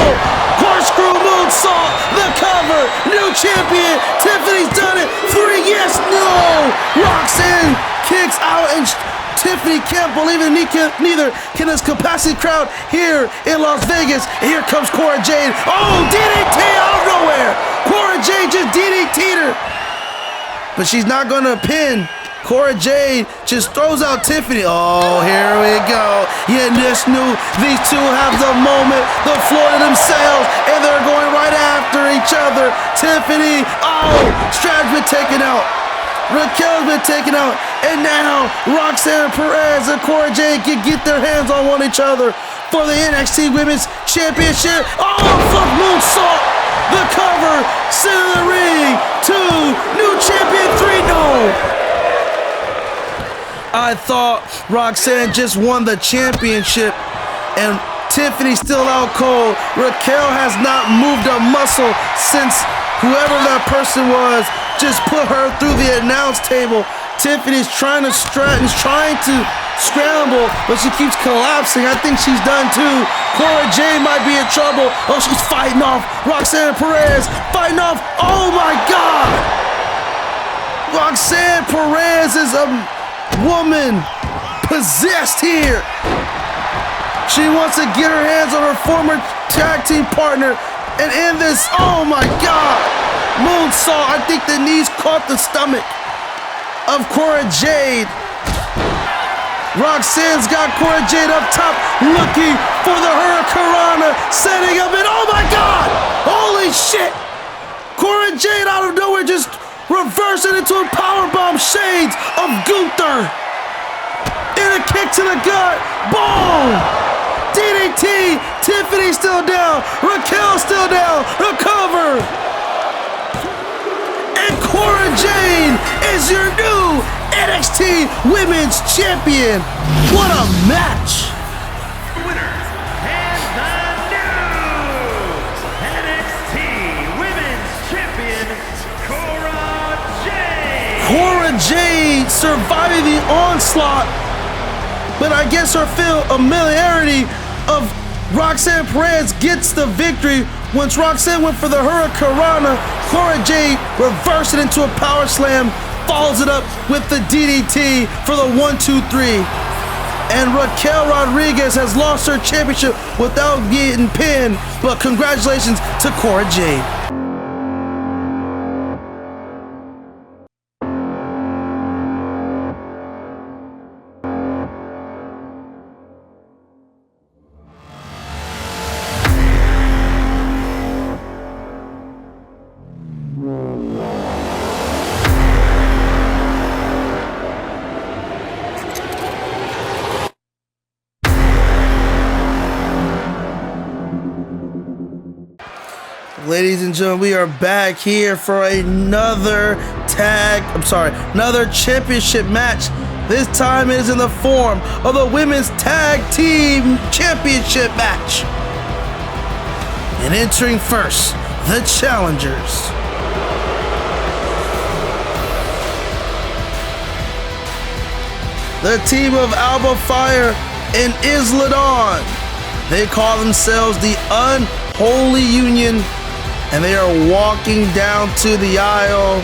Corkscrew moonsault. The cover. New champion. Tiffany's done it. 3. Yes. No. Roxane kicks out, and Tiffany can't believe it. Neither can this capacity crowd here in Las Vegas. And here comes Cora Jade. Oh, DDT out of nowhere. Cora Jade just DDT'd her. But she's not going to pin. Cora Jade just throws out Tiffany. Oh, here we go. You just knew these two have the moment, the floor to themselves, and they're going right after each other. Tiffany, Stratton's been taken out. Raquel's been taken out. And now Roxane Perez and Cora Jade can get their hands on each other for the NXT Women's Championship. Flip moonsault. The cover. Center of the ring. 2. New champion. 3. No. I thought Roxane just won the championship, and Tiffany's still out cold. Raquel has not moved a muscle since whoever that person was just put her through the announce table. Tiffany's trying to Stratton's trying to scramble, but she keeps collapsing. I think she's done too. Cora Jade might be in trouble. Oh, she's fighting off Roxane Perez. Fighting off. Oh my God. Roxane Perez is a woman possessed here. She wants to get her hands on her former tag team partner and end this. Oh my God. Moonsault. I think the knees caught the stomach of Cora Jade. Roxane's got Cora Jade up top, looking for the Hurricane, setting up, and oh my God! Holy shit! Cora Jade out of nowhere just reversing into a powerbomb, shades of Gunther. And a kick to the gut. Boom! DDT. Tiffany still down. Raquel still down. The cover. And Cora Jade is your new NXT Women's Champion. What a match! Winner and the new NXT Women's Champion, Cora Jade. Cora Jade surviving the onslaught, but I guess her familiarity of Roxane Perez gets the victory Once Roxane went for the Hurricanrana, Cora Jade reversed it into a power slam, follows it up with the DDT for the 1-2-3. And Raquel Rodriquez has lost her championship without getting pinned, but congratulations to Cora Jade. Ladies and gentlemen, we are back here for another championship match. This time it is in the form of the Women's Tag Team Championship match. And entering first, the challengers. The team of Alba Fire and Ilja. They call themselves the Unholy Union. And they are walking down to the aisle.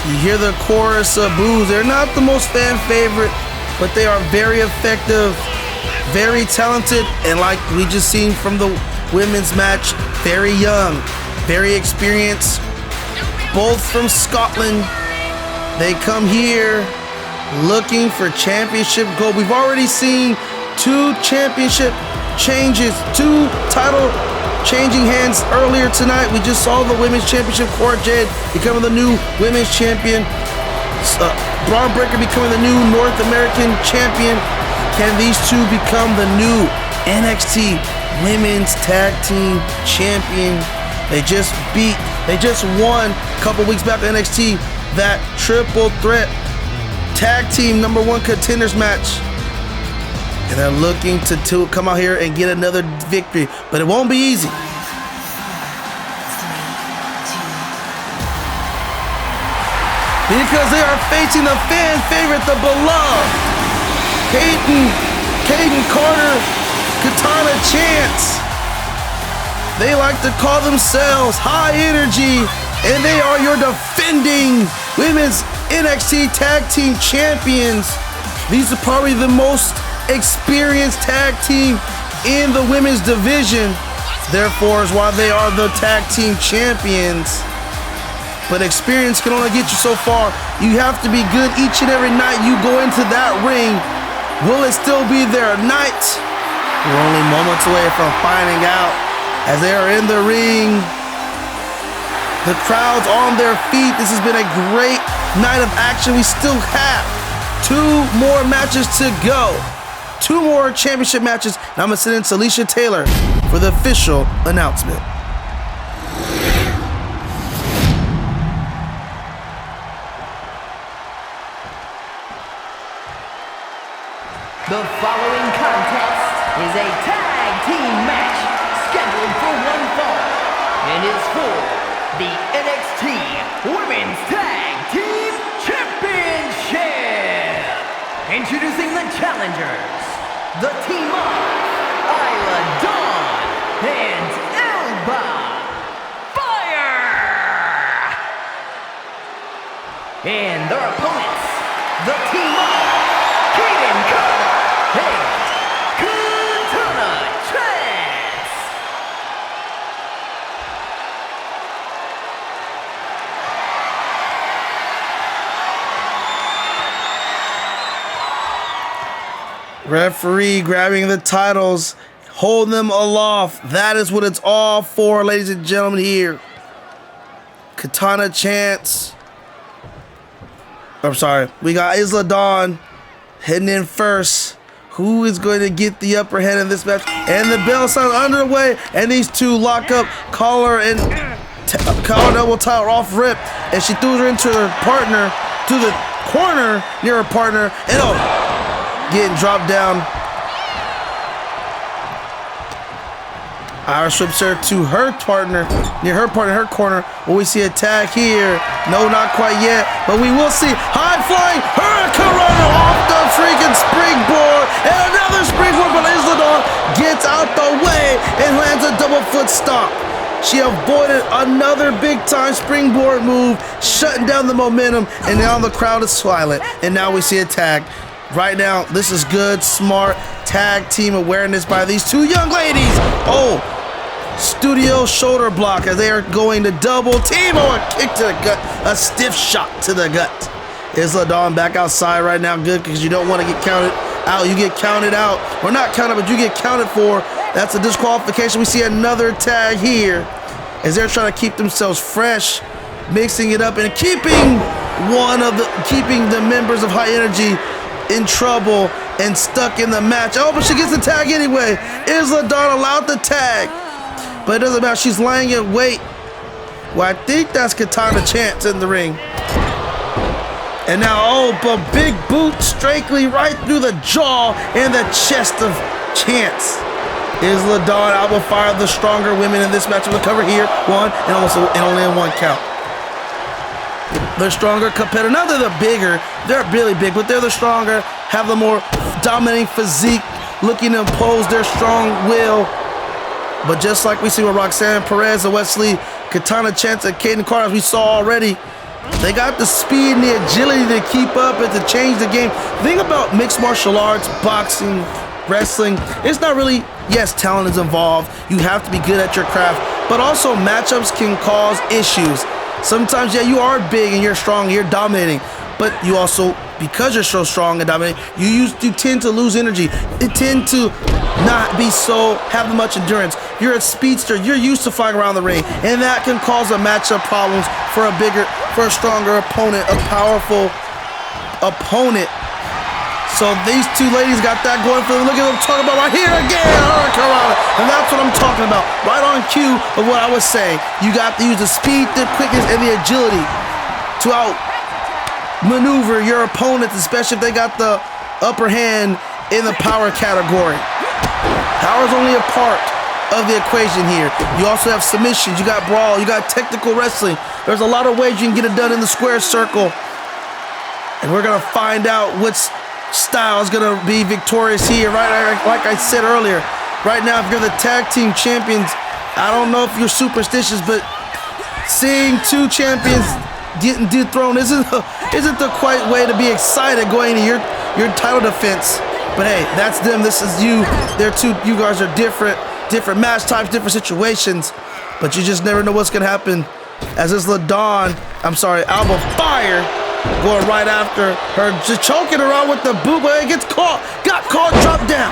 You hear the chorus of boos. They're not the most fan favorite, but they are very effective, very talented, and like we just seen from the women's match, very young, very experienced, both from Scotland. They come here looking for championship gold. We've already seen 2 championship changes, 2 title changing hands earlier tonight. We just saw the Women's Championship, Cora Jade becoming the new Women's Champion. Bron Breakker becoming the new North American Champion. Can these 2 become the new NXT Women's Tag Team Champion? They just won a couple weeks back at NXT that triple threat tag team #1 contenders match. And they're looking to come out here and get another victory, but it won't be easy. Because they are facing the fan favorite, the beloved Caden Carter, Katana Chance. They like to call themselves High Energy, and they are your defending Women's NXT Tag Team Champions. These are probably the most experienced tag team in the women's division, therefore is why they are the tag team champions. But experience can only get you so far. You have to be good each and every night you go into that ring. Will it still be their night? We're only moments away from finding out as they are in the ring. The crowd's on their feet. This has been a great night of action. We still have 2 more matches to go. 2 more championship matches, and I'm going to send in Alicia Taylor for the official announcement. The following contest is a tag team match scheduled for 1 fall and is for the NXT Women's Tag Team Championship. Introducing the challengers, the team of Ilja and Alba Fire. And their opponents, the team of Caden Carter and Katana Chance. Referee grabbing the titles, hold them aloft. That is what it's all for, ladies and gentlemen, here. Katana Chance. I'm sorry. We got Ilja heading in first. Who is going to get the upper hand in this match? And the bell sounds underway, and these 2 lock up. Collar and collar double title off rip, and she threw her into her partner, to the corner near her partner, and getting dropped down. Irish whips her to her partner, near her partner, her corner. Will we see a tag here? No, not quite yet, but we will see high flying Hurricanrana off the freaking springboard, and another springboard, but Ilja gets gets out the way and lands a double foot stomp. She avoided another big-time springboard move, shutting down the momentum, and now the crowd is silent. And now we see a tag. Right now, this is good, smart tag team awareness by these two young ladies. Oh, studio shoulder block as they are going to double team. Oh, a kick to the gut, a stiff shot to the gut. Ilja Dawn back outside right now, good, because you don't want to get counted out. You get counted out, or not counted, but you get counted for. That's a disqualification. We see another tag here as they're trying to keep themselves fresh, mixing it up and keeping the members of High Energy in trouble and stuck in the match. Oh, but she gets the tag anyway. Ilja Dawn allowed the tag, but it doesn't matter. She's lying in wait. Well, I think that's Katana Chance in the ring. And now, oh, but big boot straightly right through the jaw and the chest of Chance. Ilja Dawn, Alba Fire, the stronger women in this match will cover here. One, and only in one count. The stronger competitor. Now they're the bigger. They're really big, but they're the stronger, have the more dominating physique, looking to impose their strong will. But just like we see with Roxane, Perez, and Wesley, Katana Chance, and Kaden Carter, as we saw already, they got the speed and the agility to keep up and to change the game. The thing about mixed martial arts, boxing, wrestling, it's not really, yes, talent is involved. You have to be good at your craft, but also matchups can cause issues. Sometimes, yeah, you are big and you're strong, you're dominating, but you also, because you're so strong and dominating, you tend to lose energy. You tend to not have much endurance. You're a speedster, you're used to flying around the ring, and that can cause a matchup problems for a stronger opponent, a powerful opponent. So these two ladies got that going for them. Look at them talking about right here again. And that's what I'm talking about. Right on cue of what I was saying. You got to use the speed, the quickness, and the agility to outmaneuver your opponents, especially if they got the upper hand in the power category. Power is only a part of the equation here. You also have submissions. You got brawl. You got technical wrestling. There's a lot of ways you can get it done in the square circle. And we're going to find out what's style is going to be victorious here, right? Like I said earlier, right now, if you're the tag team champions, I don't know if you're superstitious, but seeing two champions getting dethroned isn't the quite way to be excited going into your title defense. But hey, that's them. This is you. You guys are different match types, different situations, but you just never know what's going to happen. As Ilja Dawn, Alba Fire, going right after her, just choking her out with the boot, but it got caught, dropped down.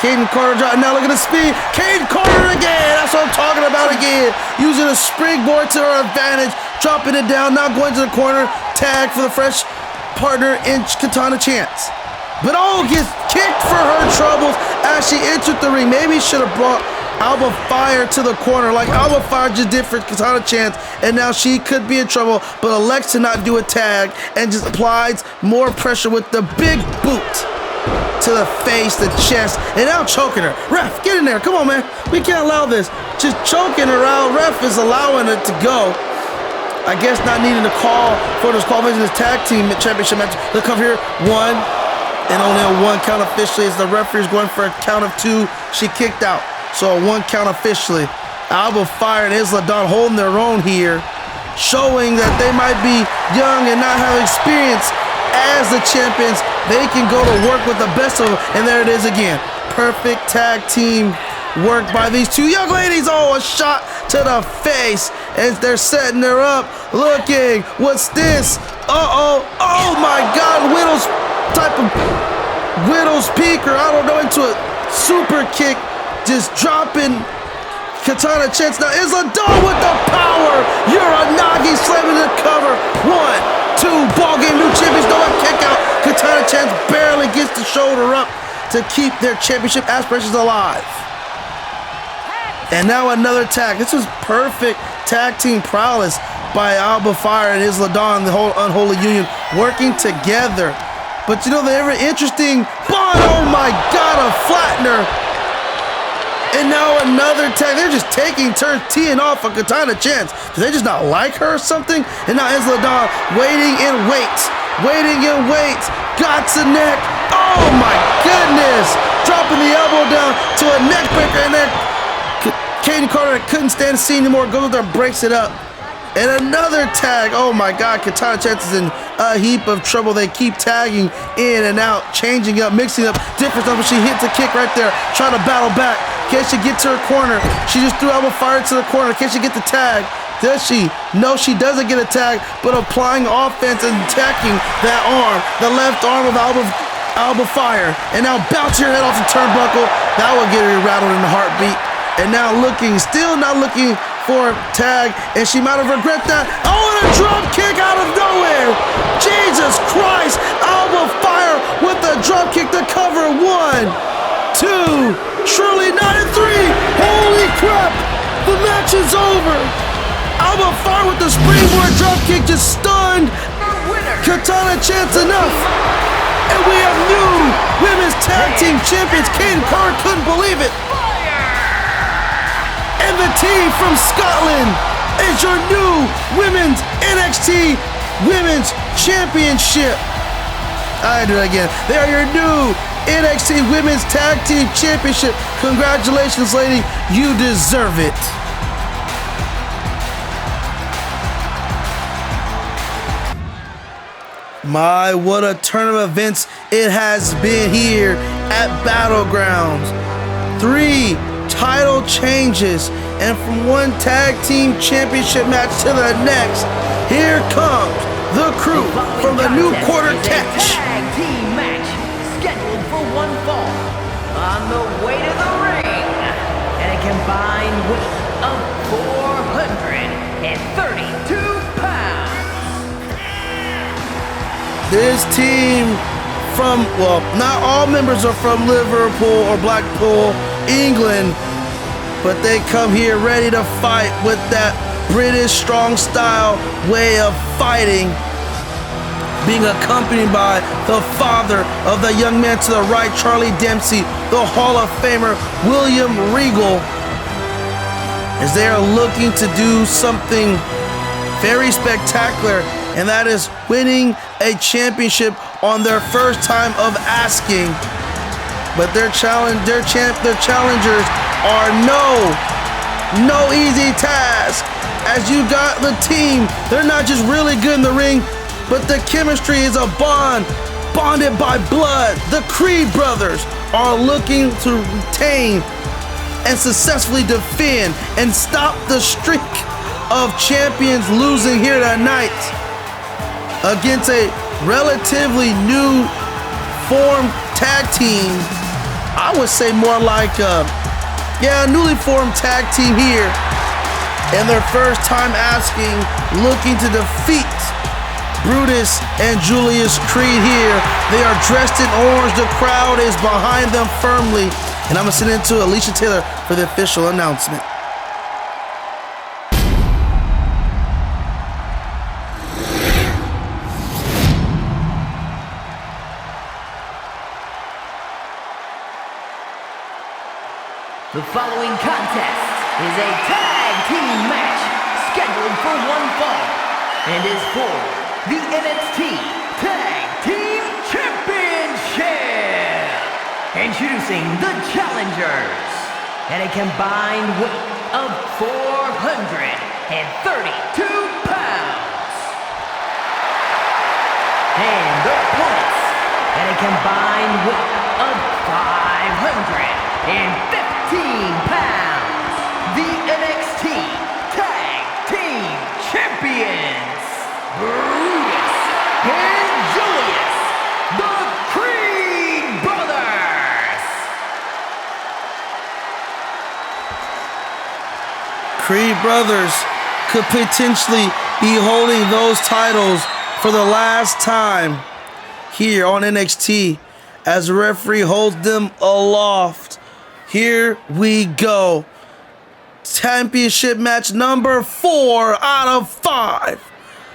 Kaden Carter dropped, now look at the speed. Kaden Carter again, that's what I'm talking about again. Using a springboard to her advantage, dropping it down, now going to the corner, tag for the fresh partner in Katana Chance. But gets kicked for her troubles as she entered the ring. Maybe should have brought Alba Fire to the corner like Alba Fire just did for Katana Chance, and now she could be in trouble, but elects to not do a tag and just applies more pressure with the big boot to the face, the chest, and now choking her. Ref, get in there. Come on, man. We can't allow this. Just choking her out. Ref is allowing it to go. I guess not needing to call for this qualification, this tag team championship match. They'll come here, one, and only a one count officially as the referee's going for a count of two. She kicked out. So a one count officially. Alba Fire and Ilja Dawn holding their own here, showing that they might be young and not have experience as the champions. They can go to work with the best of them. And there it is again. Perfect tag team work by these two young ladies. Oh, a shot to the face as they're setting her up. Looking, what's this? Oh my God, Widow's peaker, I don't know, into a super kick. Just dropping Katana Chance. Now Ilja Dawn with the power. Uranagi slamming the cover. 1, 2, ball game, new champions. No kick out. Katana Chance barely gets the shoulder up to keep their championship aspirations alive. And now another tag. This is perfect tag team prowess by Alba Fire and Ilja Dawn, the whole Unholy Union, working together. But you know, they're very interesting. Bron, oh my God, a flattener. And now another tag. They're just taking turns teeing off of Katana Chance. Do they just not like her or something? And now Ilja Dawn waiting and waits. Got the neck. Oh my goodness! Dropping the elbow down to a neck breaker, and then Katie Carter couldn't stand to see anymore. Goes there, breaks it up. And another tag. Oh my God, Katana Chance is in a heap of trouble. They keep tagging in and out, changing up, mixing up different stuff. But she hits a kick right there, trying to battle back. Can she get to her corner? She just threw elbow fire to the corner. Can she get the tag? Does she? No, she doesn't get a tag, but applying offense and attacking that arm, the left arm with elbow fire. And now bounce your head off the turnbuckle. That will get her rattled in the heartbeat. And now still not looking for a tag, and she might have regret that. Oh, and a drop kick out of nowhere! Jesus Christ! Elbow fire with a drop kick to cover. 1, 2, surely not, and 3. Holy crap! The match is over. Elbow fire with the springboard drop kick just stunned Katana Chance enough. And we have new women's tag team champions. Kane Carr couldn't believe it. And the team from Scotland is your new women's NXT Women's Championship. I do it again. They are your new NXT Women's Tag Team Championship. Congratulations, lady. You deserve it. My, what a turn of events it has been here at Battlegrounds. 3 title changes, and from one tag team championship match to the next, here comes the crew from the new quarter catch. Tag team match scheduled for 1 fall on the way to the ring, and a combined weight of 432 pounds. This team from, well, not all members are from Liverpool or Blackpool, England, but they come here ready to fight with that British strong style way of fighting, being accompanied by the father of the young man to the right, Charlie Dempsey, the Hall of Famer William Regal, as they are looking to do something very spectacular, and that is winning a championship on their first time of asking. But their challengers are no easy task. As you got the team, they're not just really good in the ring, but the chemistry is a bonded by blood. The Creed brothers are looking to retain and successfully defend and stop the streak of champions losing here tonight against a relatively new formed tag team. I would say more like a newly formed tag team here, and their first time asking, looking to defeat Brutus and Julius Creed here. They are dressed in orange. The crowd is behind them firmly, and I'm gonna send it to Alicia Taylor for the official announcement. The following contest is a tag team match scheduled for 1 fall and is for the NXT Tag Team Championship. Introducing the challengers at a combined weight of 432 pounds. And opponents at a combined weight of 515 pounds, the NXT Tag Team Champions, Brutus and Julius, the Creed Brothers. Creed brothers could potentially be holding those titles for the last time here on NXT as the referee holds them aloft. Here we go. Championship match number 4 out of 5.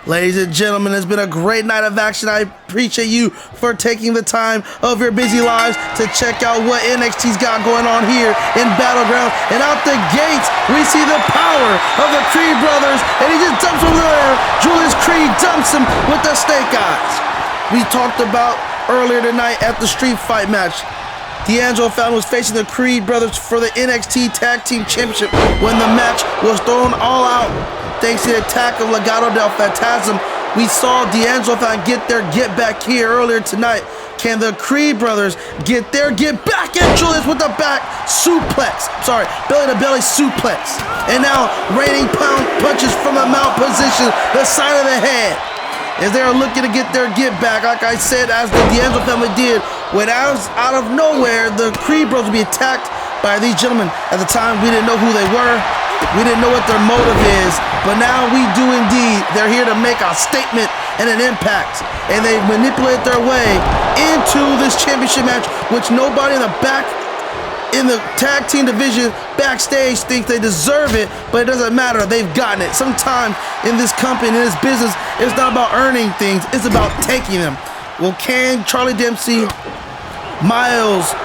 Ladies and gentlemen, it's been a great night of action. I appreciate you for taking the time of your busy lives to check out what NXT's got going on here in Battleground. And out the gates, we see the power of the Creed brothers, and he just dumps over there. Julius Creed dumps him with the snake eyes. We talked about earlier tonight at the street fight match. Angelo was facing the Creed brothers for the NXT Tag Team Championship when the match was thrown all out thanks to the attack of Legado del Fantasma. We saw Angelo get their get back here earlier tonight. Can the Creed brothers get their get back at Julius with the back suplex? Sorry, belly-to-belly suplex. And now raining pound punches from the mount position, the side of the head. As they are looking to get their get back, like I said, as the Angelo family did, when out of nowhere, the Creed brothers would be attacked by these gentlemen. At the time, we didn't know who they were. We didn't know what their motive is, but now we do indeed. They're here to make a statement and an impact, and they manipulate their way into this championship match, which nobody in the back in the tag team division backstage thinks they deserve it, but it doesn't matter. They've gotten it. Sometimes in this company, in this business, it's not about earning things. It's about taking them. Well, can Charlie Dempsey, Miles,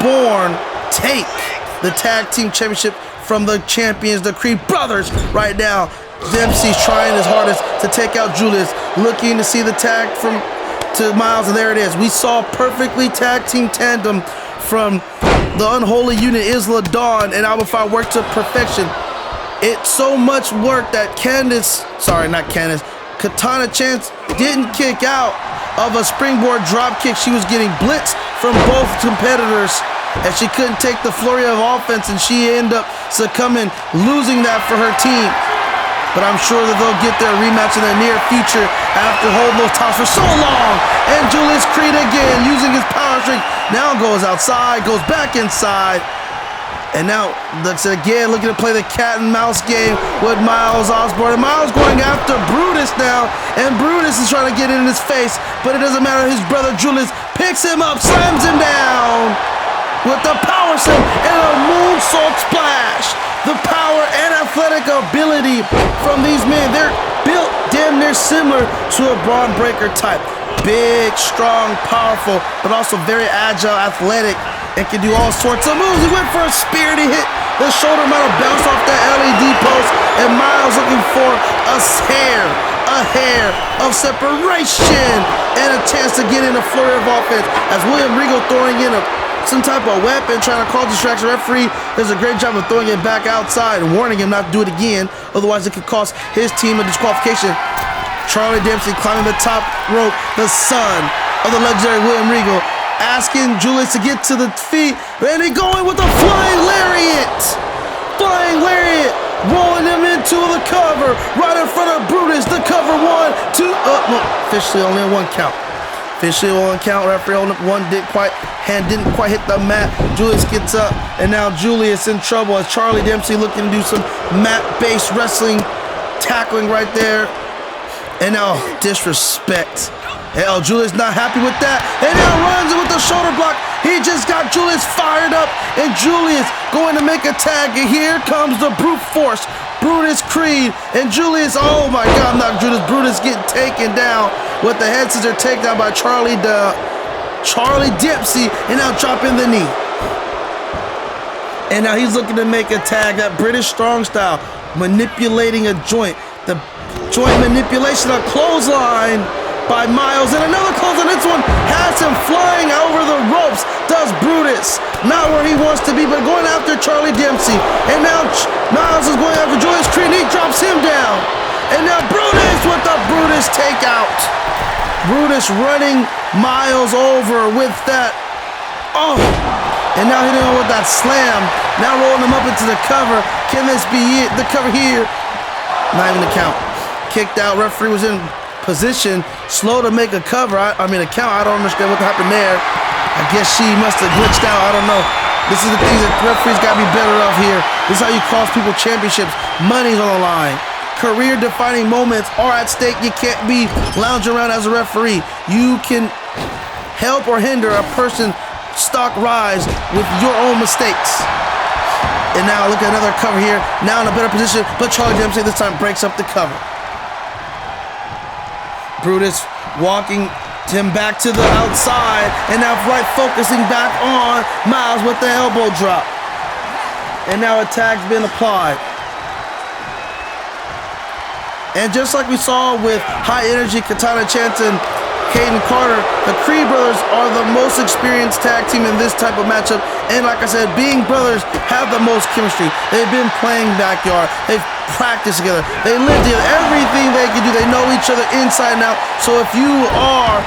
Bron take the tag team championship from the champions, the Creed brothers, right now? Dempsey's trying his hardest to take out Julius, looking to see the tag to Miles, and there it is. We saw perfectly tag team tandem from the Unholy unit, Isla Dawn and Alba Fire work to perfection. It's so much work that Katana Chance didn't kick out of a springboard drop kick. She was getting blitzed from both competitors, and she couldn't take the flurry of offense, and she ended up succumbing, losing that for her team. But I'm sure that they'll get their rematch in the near future after holding those titles for so long. And Julius Creed again, using his power streak, now goes outside, goes back inside. And now, again, looking to play the cat and mouse game with Miles Osborne. And Miles going after Brutus now. And Brutus is trying to get in his face, but it doesn't matter. His brother Julius picks him up, slams him down with the power slam and a moonsault splash. The power and athletic ability from these men, they're built damn near similar to a Bron Breakker type. Big, strong, powerful, but also very agile, athletic, and can do all sorts of moves. He went for a spear to hit. The shoulder might have bounced off that LED post, and Miles looking for a hair of separation and a chance to get in a flurry of offense as William Regal throwing in some type of weapon, trying to cause distraction. Referee does a great job of throwing it back outside and warning him not to do it again, otherwise it could cost his team a disqualification. Charlie Dempsey climbing the top rope, the son of the legendary William Regal, asking Julius to get to the feet, and he going with a flying lariat, rolling him into the cover, right in front of Brutus. The cover, 1, 2, officially only a 1 count. Referee holding up one, didn't quite hit the mat. Julius gets up, and now Julius in trouble as Charlie Dempsey looking to do some mat-based wrestling, tackling right there. And now disrespect. Hell, Julius not happy with that, and now runs in with the shoulder block. He just got Julius fired up, and Julius going to make a tag. And here comes the brute force, Brutus Creed, and Julius. Oh my God, not Julius. Brutus getting taken down with the head scissor takedown by Charlie Dempsey, and now dropping the knee. And now he's looking to make a tag, that British strong style, manipulating a joint. The joint manipulation, a clothesline by Miles, and another clothesline. This one has him flying over the ropes. Does Brutus, not where he wants to be, but going after Charlie Dempsey. And now Miles is going after Julius Creed, and he drops him down. And now Brutus with the Brutus takeout. Brutus running Miles over with that. Oh, and now hitting him with that slam. Now rolling him up into the cover. Can this be it? The cover here. Not even a count. Kicked out. Referee was in position, slow to make a cover. I mean a count. I don't understand what happened there. I guess she must have glitched out. I don't know. This is the things that referees got to be better of here. This is how you cost people championships. Money's on the line. Career-defining moments are at stake. You can't be lounging around as a referee. You can help or hinder a person's stock rise with your own mistakes. And now look at another cover here. Now in a better position, but Charlie Dempsey this time breaks up the cover. Brutus walking him back to the outside, and now right focusing back on Miles with the elbow drop. And now a tag's been applied. And just like we saw with high energy Katana Chance and Caden Carter. The Creed brothers are the most experienced tag team in this type of matchup. And like I said, being brothers have the most chemistry. They've been playing backyard. They've practiced together. They live together. Everything they can do, they know each other inside and out. So if you are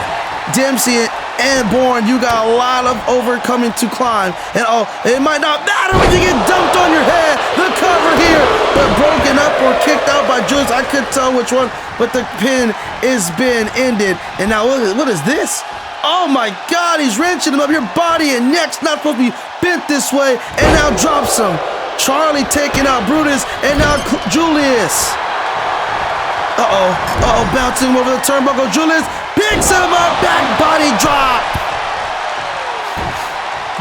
Dempsey and Bron, you got a lot of overcoming to climb. And it might not matter when you get dumped on your head. The cover here, but broken up or kicked out by Julius. I couldn't tell which one, but the pin has been ended. And now what is this? Oh my God, he's wrenching him up. Your body and neck's not supposed to be bent this way. And now drops him. Charlie taking out Brutus, and now Julius. Bouncing him over the turnbuckle. Julius picks him up, back body drop.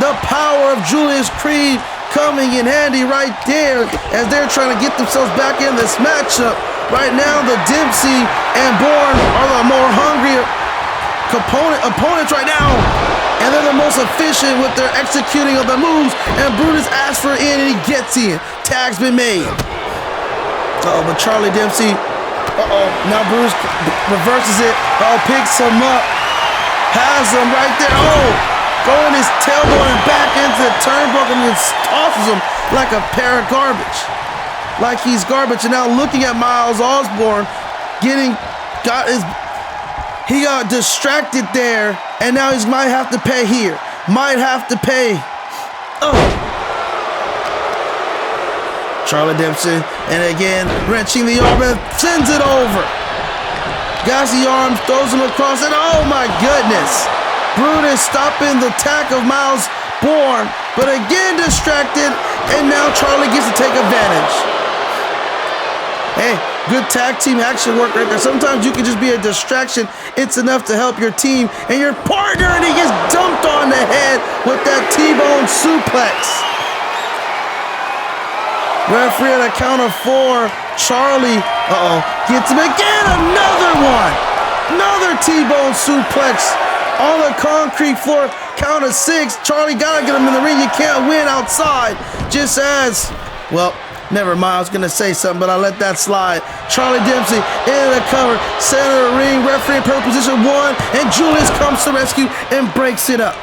The power of Julius Creed coming in handy right there as they're trying to get themselves back in this matchup. Right now, the Dempsey and Bron are the more hungry opponents right now, and they're the most efficient with their executing of the moves. And Brutus asks for in, and he gets in. Tag's been made. But Charlie Dempsey. Now Bruce reverses it. Picks him up. Has him right there. Throwing his tailbone back into the turnbuckle and tosses him like a pair of garbage. Like he's garbage. And now looking at Miles Osborne, he got distracted there, and now he might have to pay here. Might have to pay. Charlie Dempsey, and again, wrenching the arm and sends it over. Got the arm, throws him across, and oh my goodness. Brutus stopping the attack of Miles Bron, but again distracted, and now Charlie gets to take advantage. Hey, good tag team action work right there. Sometimes you can just be a distraction. It's enough to help your team and your partner, and he gets dumped on the head with that T-bone suplex. Referee at a count of 4. Charlie, gets him again. Another one. Another T-bone suplex on the concrete floor. Count of 6. Charlie gotta get him in the ring. You can't win outside. Just as, never mind. I was gonna say something, but I let that slide. Charlie Dempsey in the cover. Center of the ring. Referee in perfect position 1. And Julius comes to rescue and breaks it up.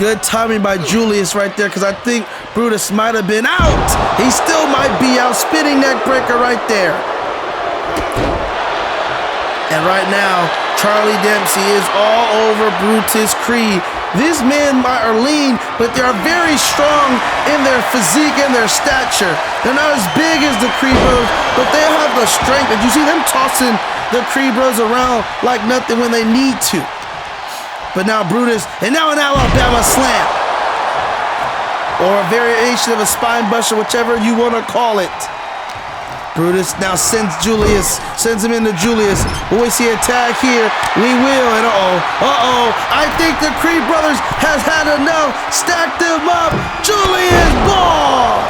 Good timing by Julius right there, because I think Brutus might have been out. He still might be out. Spinning neck breaker right there. And right now, Charlie Dempsey is all over Brutus Creed. These men are lean, but they are very strong in their physique and their stature. They're not as big as the Creed brothers, but they have the strength. And you see them tossing the Creed brothers around like nothing when they need to. But now Brutus, and now an Alabama slam. Or a variation of a spine buster, whichever you want to call it. Brutus now sends him into Julius. Will we see a tag here? We will, and I think the Creed brothers has had enough. Stack them up. Julius ball!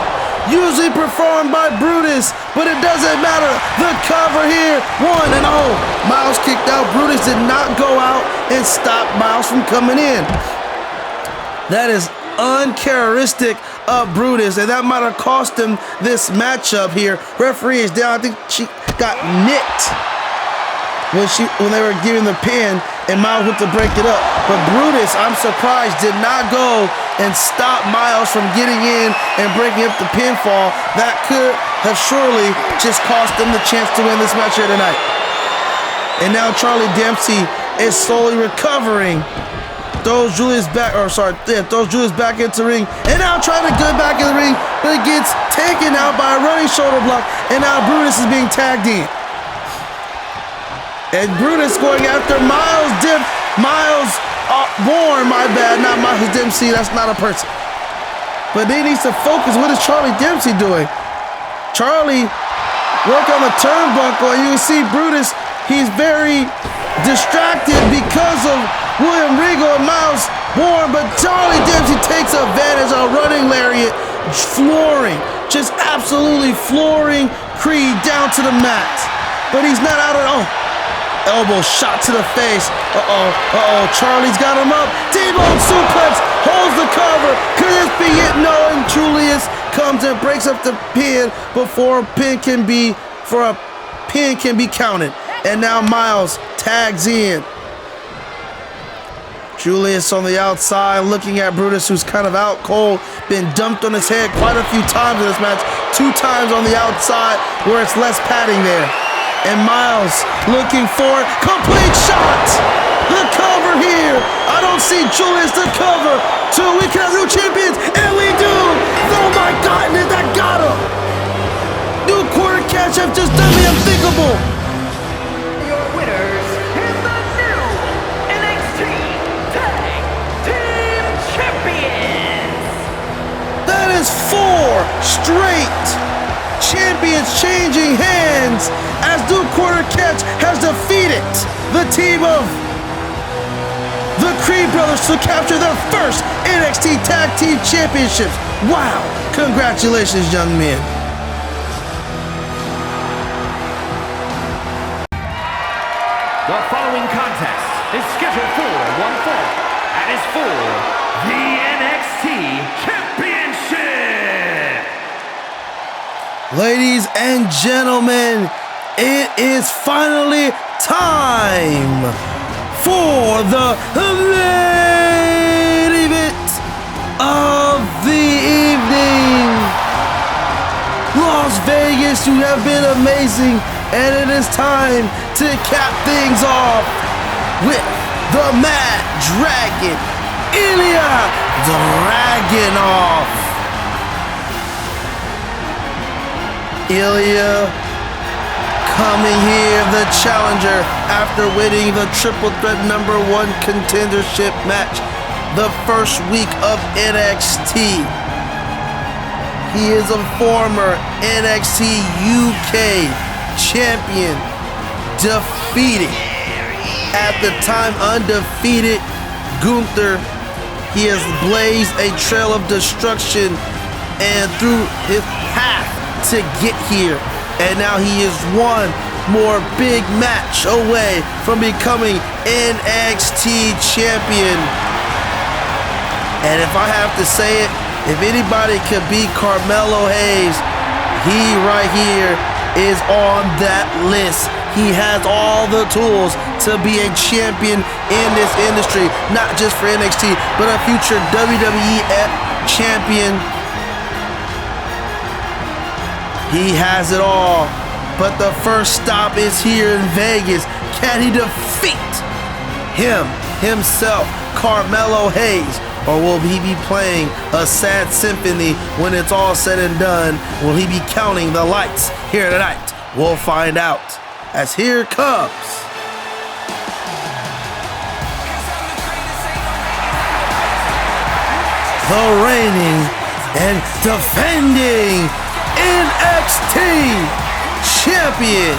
Usually performed by Brutus, but it doesn't matter. The cover here, 1-0. Miles kicked out. Brutus did not go out and stop Miles from coming in. That is uncharacteristic of Brutus, and that might have cost him this matchup here. Referee is down. I think she got nicked when they were giving the pin, and Miles went to break it up. But Brutus, I'm surprised, did not go and stop Miles from getting in and breaking up the pinfall. That could have surely just cost them the chance to win this match here tonight. And now Charlie Dempsey is slowly recovering. Throws Julius back into the ring, and now trying to get back in the ring, but it gets taken out by a running shoulder block, and now Brutus is being tagged in. And Brutus going after Bron, my bad, not Miles Dempsey, that's not a person. But he needs to focus. What is Charlie Dempsey doing? Charlie work on the turnbuckle, and you can see Brutus, he's very distracted because of William Regal and Miles Bron, but Charlie Dempsey takes advantage of a running lariat, just absolutely flooring Creed down to the mat. But he's not out at all. Elbow shot to the face. Charlie's got him up. T-bone suplex, holds the cover. Could this be it? No, and Julius comes and breaks up the pin before a pin can be counted. And now Miles tags in. Julius on the outside looking at Brutus, who's kind of out cold. Been dumped on his head quite a few times in this match. 2 times on the outside where it's less padding there. And Miles looking for complete shot. The cover here. I don't see Julius the cover. So we can have new champions, and we do. Oh my goodness, that got him. New quarter catch have just done the unthinkable. Your winners in the new NXT Tag Team Champions. That is 4 straight champions changing hands as New Quarter Catch has defeated the team of the Creed Brothers to capture their first NXT Tag Team Championships. Wow! Congratulations, young men. The following contest is scheduled for one fall and is for the NXT Championship. Ladies and gentlemen, it is finally time for the main event of the evening. Las Vegas, you have been amazing, and it is time to cap things off with the Mad Dragon, Ilja Dragunov. Ilja coming here, the challenger, after winning the Triple Threat #1 contendership match the first week of NXT. He is a former NXT UK champion, defeating, at the time undefeated, Gunther. He has blazed a trail of destruction and through his path to get here, and now he is one more big match away from becoming NXT champion. And if I have to say it, if anybody could beat Carmelo Hayes, he right here is on that list. He has all the tools to be a champion in this industry, not just for NXT, but a future WWE champion. He has it all, but the first stop is here in Vegas. Can he defeat himself, Carmelo Hayes? Or will he be playing a sad symphony when it's all said and done? Will he be counting the lights here tonight? We'll find out, as here comes the reigning and defending NXT champion,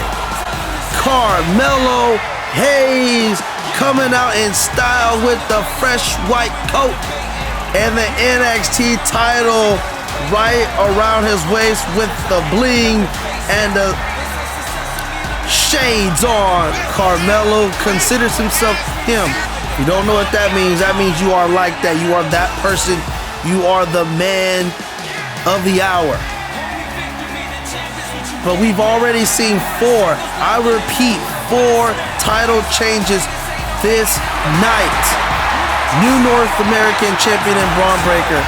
Carmelo Hayes, coming out in style with the fresh white coat and the NXT title right around his waist with the bling and the shades on. Carmelo considers himself him. If you don't know what that means you are like that. You are that person. You are the man of the hour. But we've already seen 4, I repeat, 4 title changes this night. New North American champion in Bron Breakker.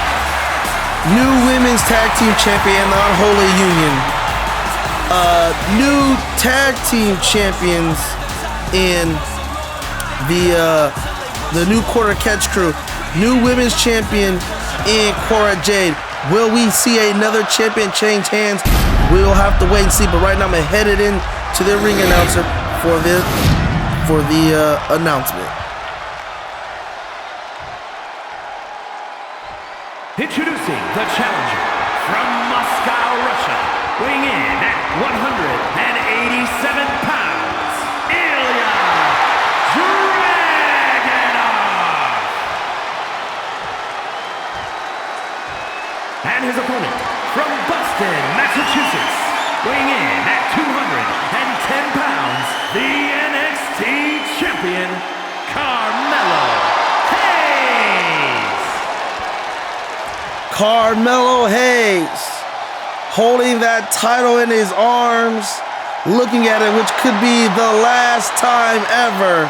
New Women's Tag Team champion in the Unholy Union. New Tag Team champions in the New Quarter Catch crew. New Women's champion in Cora, Jade. Will we see another champion change hands? We'll have to wait and see, but right now I'm headed in to the ring announcer for the announcement. Introducing the challenger from Moscow, Russia, weighing in at 187 pounds, Ilja Dragunov. And his opponent from Boston, Massachusetts, weighing in at 210 pounds, the NXT champion, Carmelo Hayes. Carmelo Hayes holding that title in his arms looking at it, which could be the last time ever.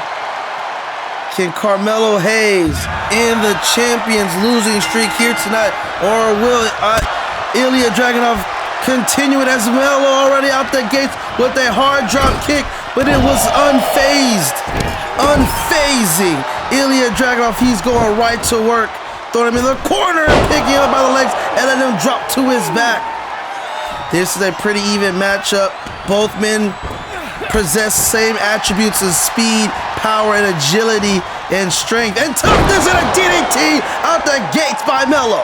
Can Carmelo Hayes end the champion's losing streak here tonight, or will Ilja Dragunov continue it as Melo already out the gates with a hard drop kick, but it was unfazing. Ilja Dragunov, he's going right to work, throwing him in the corner and picking him up by the legs and letting him drop to his back. This is a pretty even matchup. Both men possess same attributes as speed, power, and agility, and strength, and toughness, and a DDT out the gates by Melo.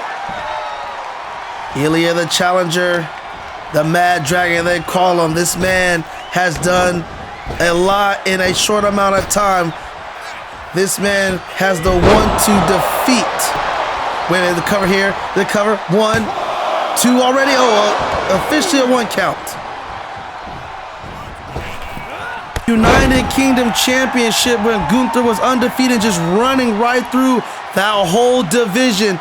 Ilja the challenger, the Mad Dragon they call him. This man has done a lot in a short amount of time. This man has the one to defeat. Wait a minute, the cover here, the cover, 1, 2 already, officially a 1 count. United Kingdom Championship when Gunther was undefeated, just running right through that whole division.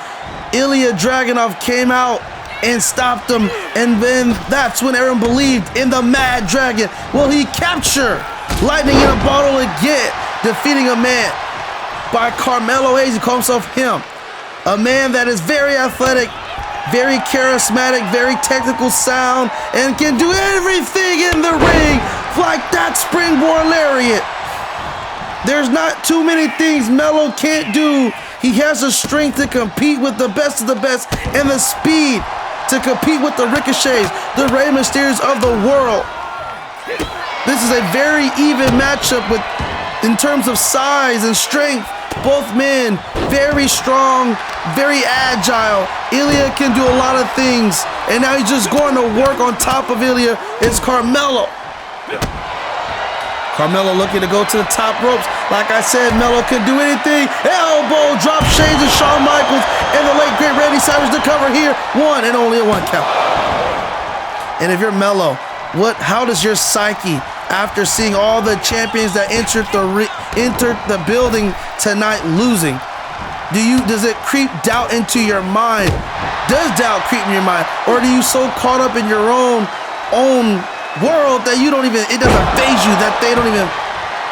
Ilja Dragunov came out and stopped him, and then that's when everyone believed in the Mad Dragon. Will he capture lightning in a bottle again, defeating a man by Carmelo Hayes? He calls himself him. A man that is very athletic, very charismatic, very technical sound, and can do everything in the ring like that springboard lariat. There's not too many things Melo can't do. He has the strength to compete with the best of the best and the speed to compete with the Ricochets, the Rey Mysterios of the world. This is a very even matchup in terms of size and strength. Both men very strong, very agile. Ilja can do a lot of things, and now he's just going to work on top of Ilja. It's Carmelo. Carmelo looking to go to the top ropes. Like I said, Melo can do anything. Elbow drop shades of Shawn Michaels and the late great Randy Savage to cover here. 1 and only a 1 count. And if you're Melo, how does your psyche, after seeing all the champions that entered the building tonight losing, does it creep doubt into your mind? Does doubt creep in your mind? Or are you so caught up in your own world that it doesn't faze you, that they don't even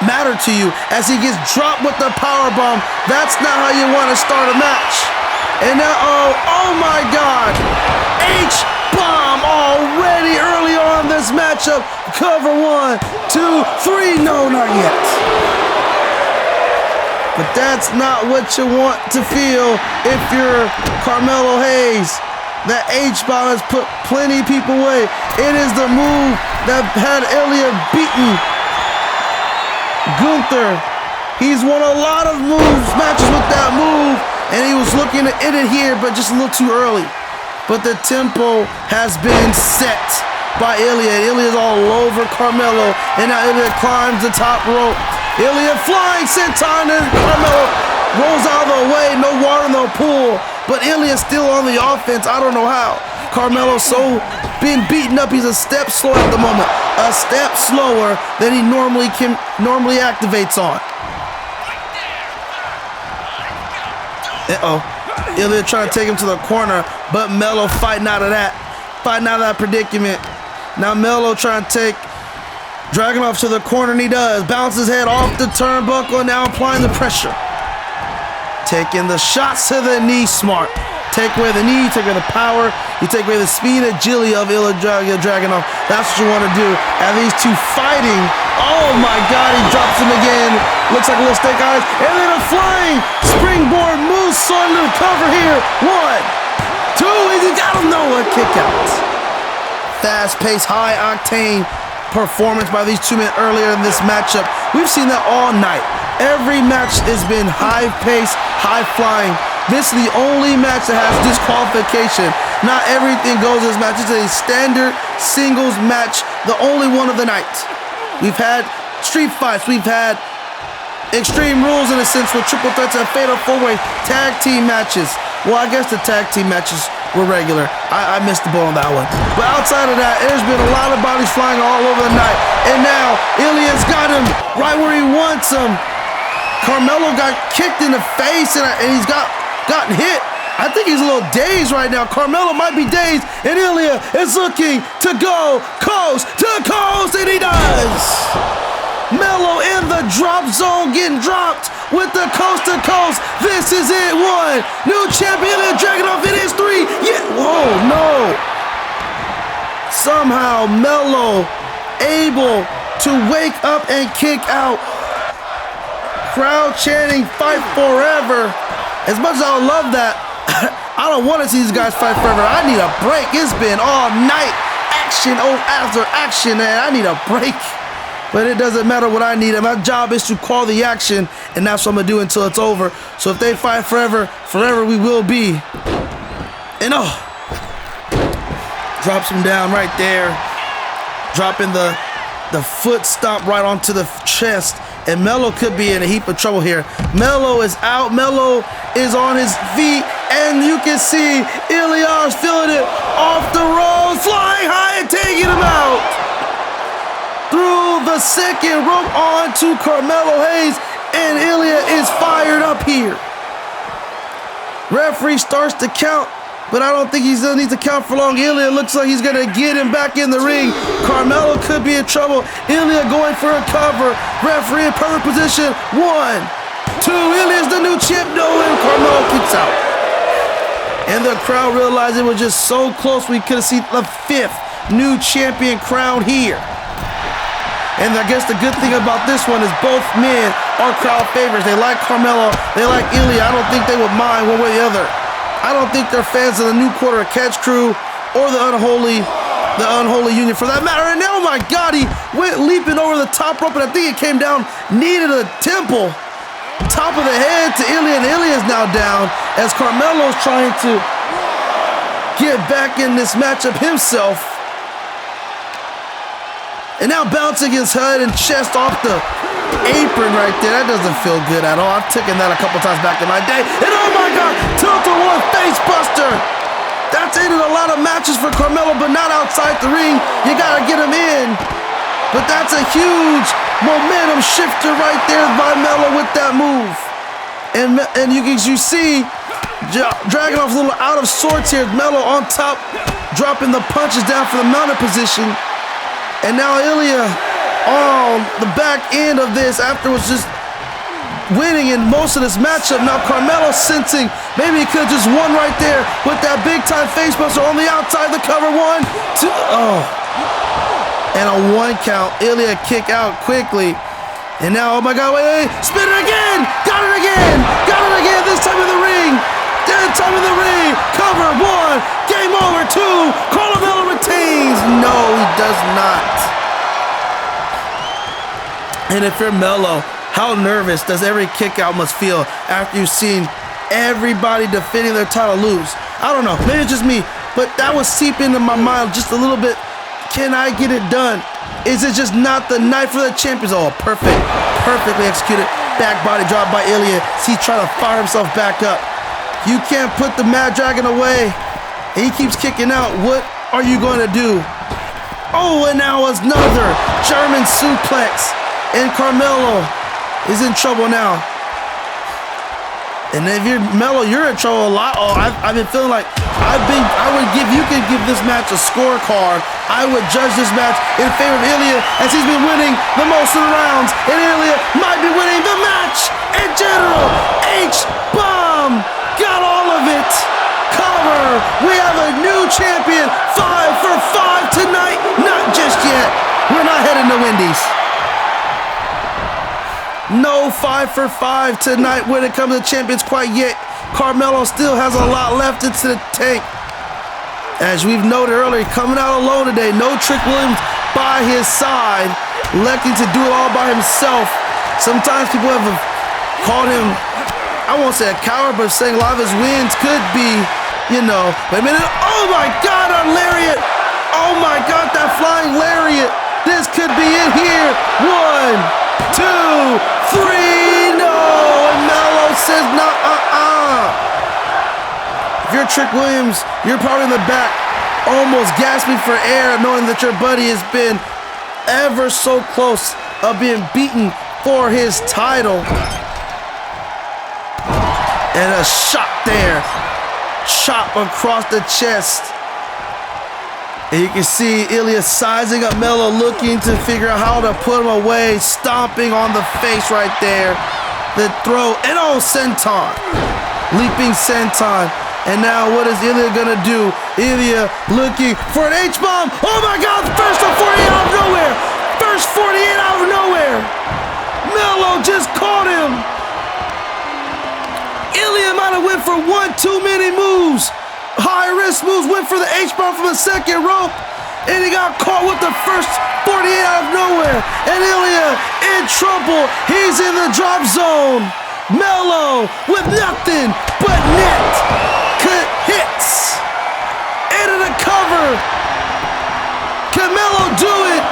matter to you? As he gets dropped with the power bomb, that's not how you want to start a match. And now, oh my God, H-bomb already early on this matchup. Cover 1, 2, 3, no, not yet. But that's not what you want to feel if you're Carmelo Hayes. That H-bomb has put plenty of people away. It is the move that had Ilja beaten Gunther. He's won a lot of matches with that move, and he was looking to end it here, but just a little too early. But the tempo has been set by Ilja. Ilja is all over Carmelo, and now Ilja climbs the top rope. Ilja flying senton, and Carmelo rolls out of the way. No water in the pool. But Ilja's still on the offense. I don't know how. Carmelo's so been beaten up, he's a step slow at the moment. A step slower than he normally activates on. Ilja trying to take him to the corner, but Melo fighting out of that predicament. Now Melo trying to take Dragunov to the corner, and he does. Bounces his head off the turnbuckle, now applying the pressure. Taking the shots to the knee, smart. Take away the knee, take away the power, you take away the speed and agility of Ilja Dragunov. That's what you want to do. And these two fighting. Oh my God, he drops him again. Looks like a little snake eyes. And then a flying springboard moonsault to the cover here. 1, 2, and he got him. No, a kick out. Fast-paced, high-octane performance by these two men earlier in this matchup. We've seen that all night. Every match has been high-paced, high-flying. This is the only match that has disqualification. Not everything goes in this match. It's a standard singles match, the only one of the night. We've had street fights. We've had Extreme Rules in a sense with triple threats and fatal four-way tag team matches. Well, I guess the tag team matches were regular. I missed the boat on that one. But outside of that, there's been a lot of bodies flying all over the night. And now, Ilja's got him right where he wants him. Carmelo got kicked in the face and he's gotten hit. I think he's a little dazed right now. Carmelo might be dazed, and Ilja is looking to go coast to coast, and he does. Melo in the drop zone, getting dropped with the coast to coast. This is it, one. New champion, Ilja Dragunov, it is 3. Yeah, whoa, no. Somehow Melo able to wake up and kick out. Crowd chanting, fight forever. As much as I would love that, I don't want to see these guys fight forever. I need a break. It's been all night action after action, man. I need a break. But it doesn't matter what I need. My job is to call the action, and that's what I'm going to do until it's over. So if they fight forever, forever we will be. And drops him down right there. Dropping the foot stomp right onto the chest. And Melo could be in a heap of trouble here. Melo is out. Melo is on his feet. And you can see Ilja's feeling it off the ropes, flying high and taking him out. Through the second rope on to Carmelo Hayes. And Ilja is fired up here. Referee starts to count, but I don't think he still needs to count for long. Ilja looks like he's going to get him back in the ring. Carmelo could be in trouble. Ilja going for a cover. Referee in perfect position. 1, 2. Ilja's the new champ. No, and Carmelo kicks out. And the crowd realized it was just so close we could have seen the 5th new champion crown here. And I guess the good thing about this one is both men are crowd favorites. They like Carmelo. They like Ilja. I don't think they would mind one way or the other. I don't think they're fans of the New Quarter Catch Crew or the Unholy Union for that matter. And oh my God, he went leaping over the top rope, and I think it came down, needed a temple. Top of the head to Ilja, and Ilja is now down as Carmelo's trying to get back in this matchup himself. And now bouncing his head and chest off the apron right there. That doesn't feel good at all. I've taken that a couple times back in my day. And oh my God, tilt-a-one face buster. That's ended a lot of matches for Carmelo, but not outside the ring. You gotta get him in. But that's a huge momentum shifter right there by Melo with that move. And you see, Dragunov's a little out of sorts here. Melo on top, dropping the punches down for the mounted position. And now Ilja on the back end of this afterwards just winning in most of this matchup. Now Carmelo sensing maybe he could have just won right there with that big time face buster on the outside, the cover. 1, 2, and a 1 count. Ilja kick out quickly. And now, oh my God, wait, spin it again! Got it again! Got it again, this time in the ring! This time in the ring! Cover, 1, game over, 2, Carmelo retains! No, he does not. And if you're Melo, how nervous does every kick out must feel after you've seen everybody defending their title lose? I don't know, maybe it's just me, but that was seeping into my mind just a little bit. Can I get it done? Is it just not the night for the champions? Oh, perfectly executed back body drop by Ilja. He's trying to fire himself back up. You can't put the Mad Dragon away. And he keeps kicking out. What are you going to do? Oh, and now another German suplex. And Carmelo is in trouble now. And if you're Melo, you're in trouble a lot. Oh, I've been feeling like you could give this match a scorecard. I would judge this match in favor of Ilja as he's been winning the most of the rounds. And Ilja might be winning the match in general. H-bomb got all of it. Cover. We have a new champion. 5 for 5 tonight. Not just yet. We're not heading to Wendy's. No 5 for 5 tonight when it comes to champions quite yet. Carmelo still has a lot left into the tank. As we've noted earlier, coming out alone today. No Trick Williams by his side. Electing to do it all by himself. Sometimes people have called him, I won't say a coward, but saying a lot of his wins could be, wait a minute. Oh my God, a lariat. Oh my God, that flying lariat. This could be it here. 1, 2, 3, no! And Melo says no, If you're Trick Williams, you're probably in the back, almost gasping for air, knowing that your buddy has been ever so close of being beaten for his title. And a shot there. chop across the chest. And you can see Ilja sizing up Melo, looking to figure out how to put him away, stomping on the face right there. The throw, and oh, senton. Leaping senton. And now what is Ilja gonna do? Ilja looking for an H-bomb. Oh my God, first of 48 out of nowhere. First 48 out of nowhere. Melo just caught him. Ilja might have went for one too many moves. High risk moves, went for the H-bomb from the second rope, and he got caught with the first 48 out of nowhere. And Ilja in trouble. He's in the drop zone. Melo with nothing but net hits. Into the cover. Can Melo do it?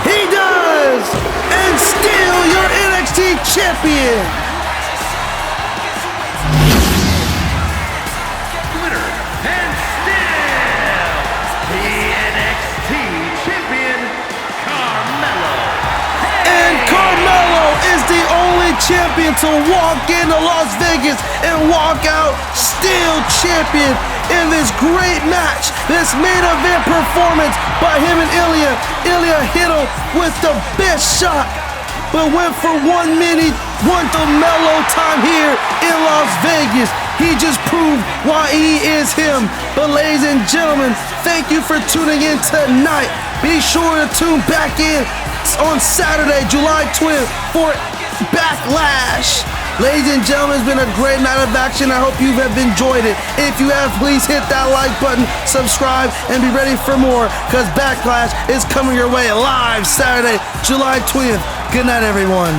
He does. And still your NXT champion. Champion to walk into Las Vegas and walk out still champion in this great match, this main event performance by him and Ilja. Ilja hit him with the best shot, but went for 1 minute, the Melo time here in Las Vegas. He just proved why he is him. But ladies and gentlemen, thank you for tuning in tonight. Be sure to tune back in on Saturday, July 20th for Backlash. Ladies and gentlemen, it's been a great night of action. I hope you have enjoyed it. If you have, please hit that like button, subscribe, and be ready for more, because Backlash is coming your way live Saturday, July 20th. Good night, everyone.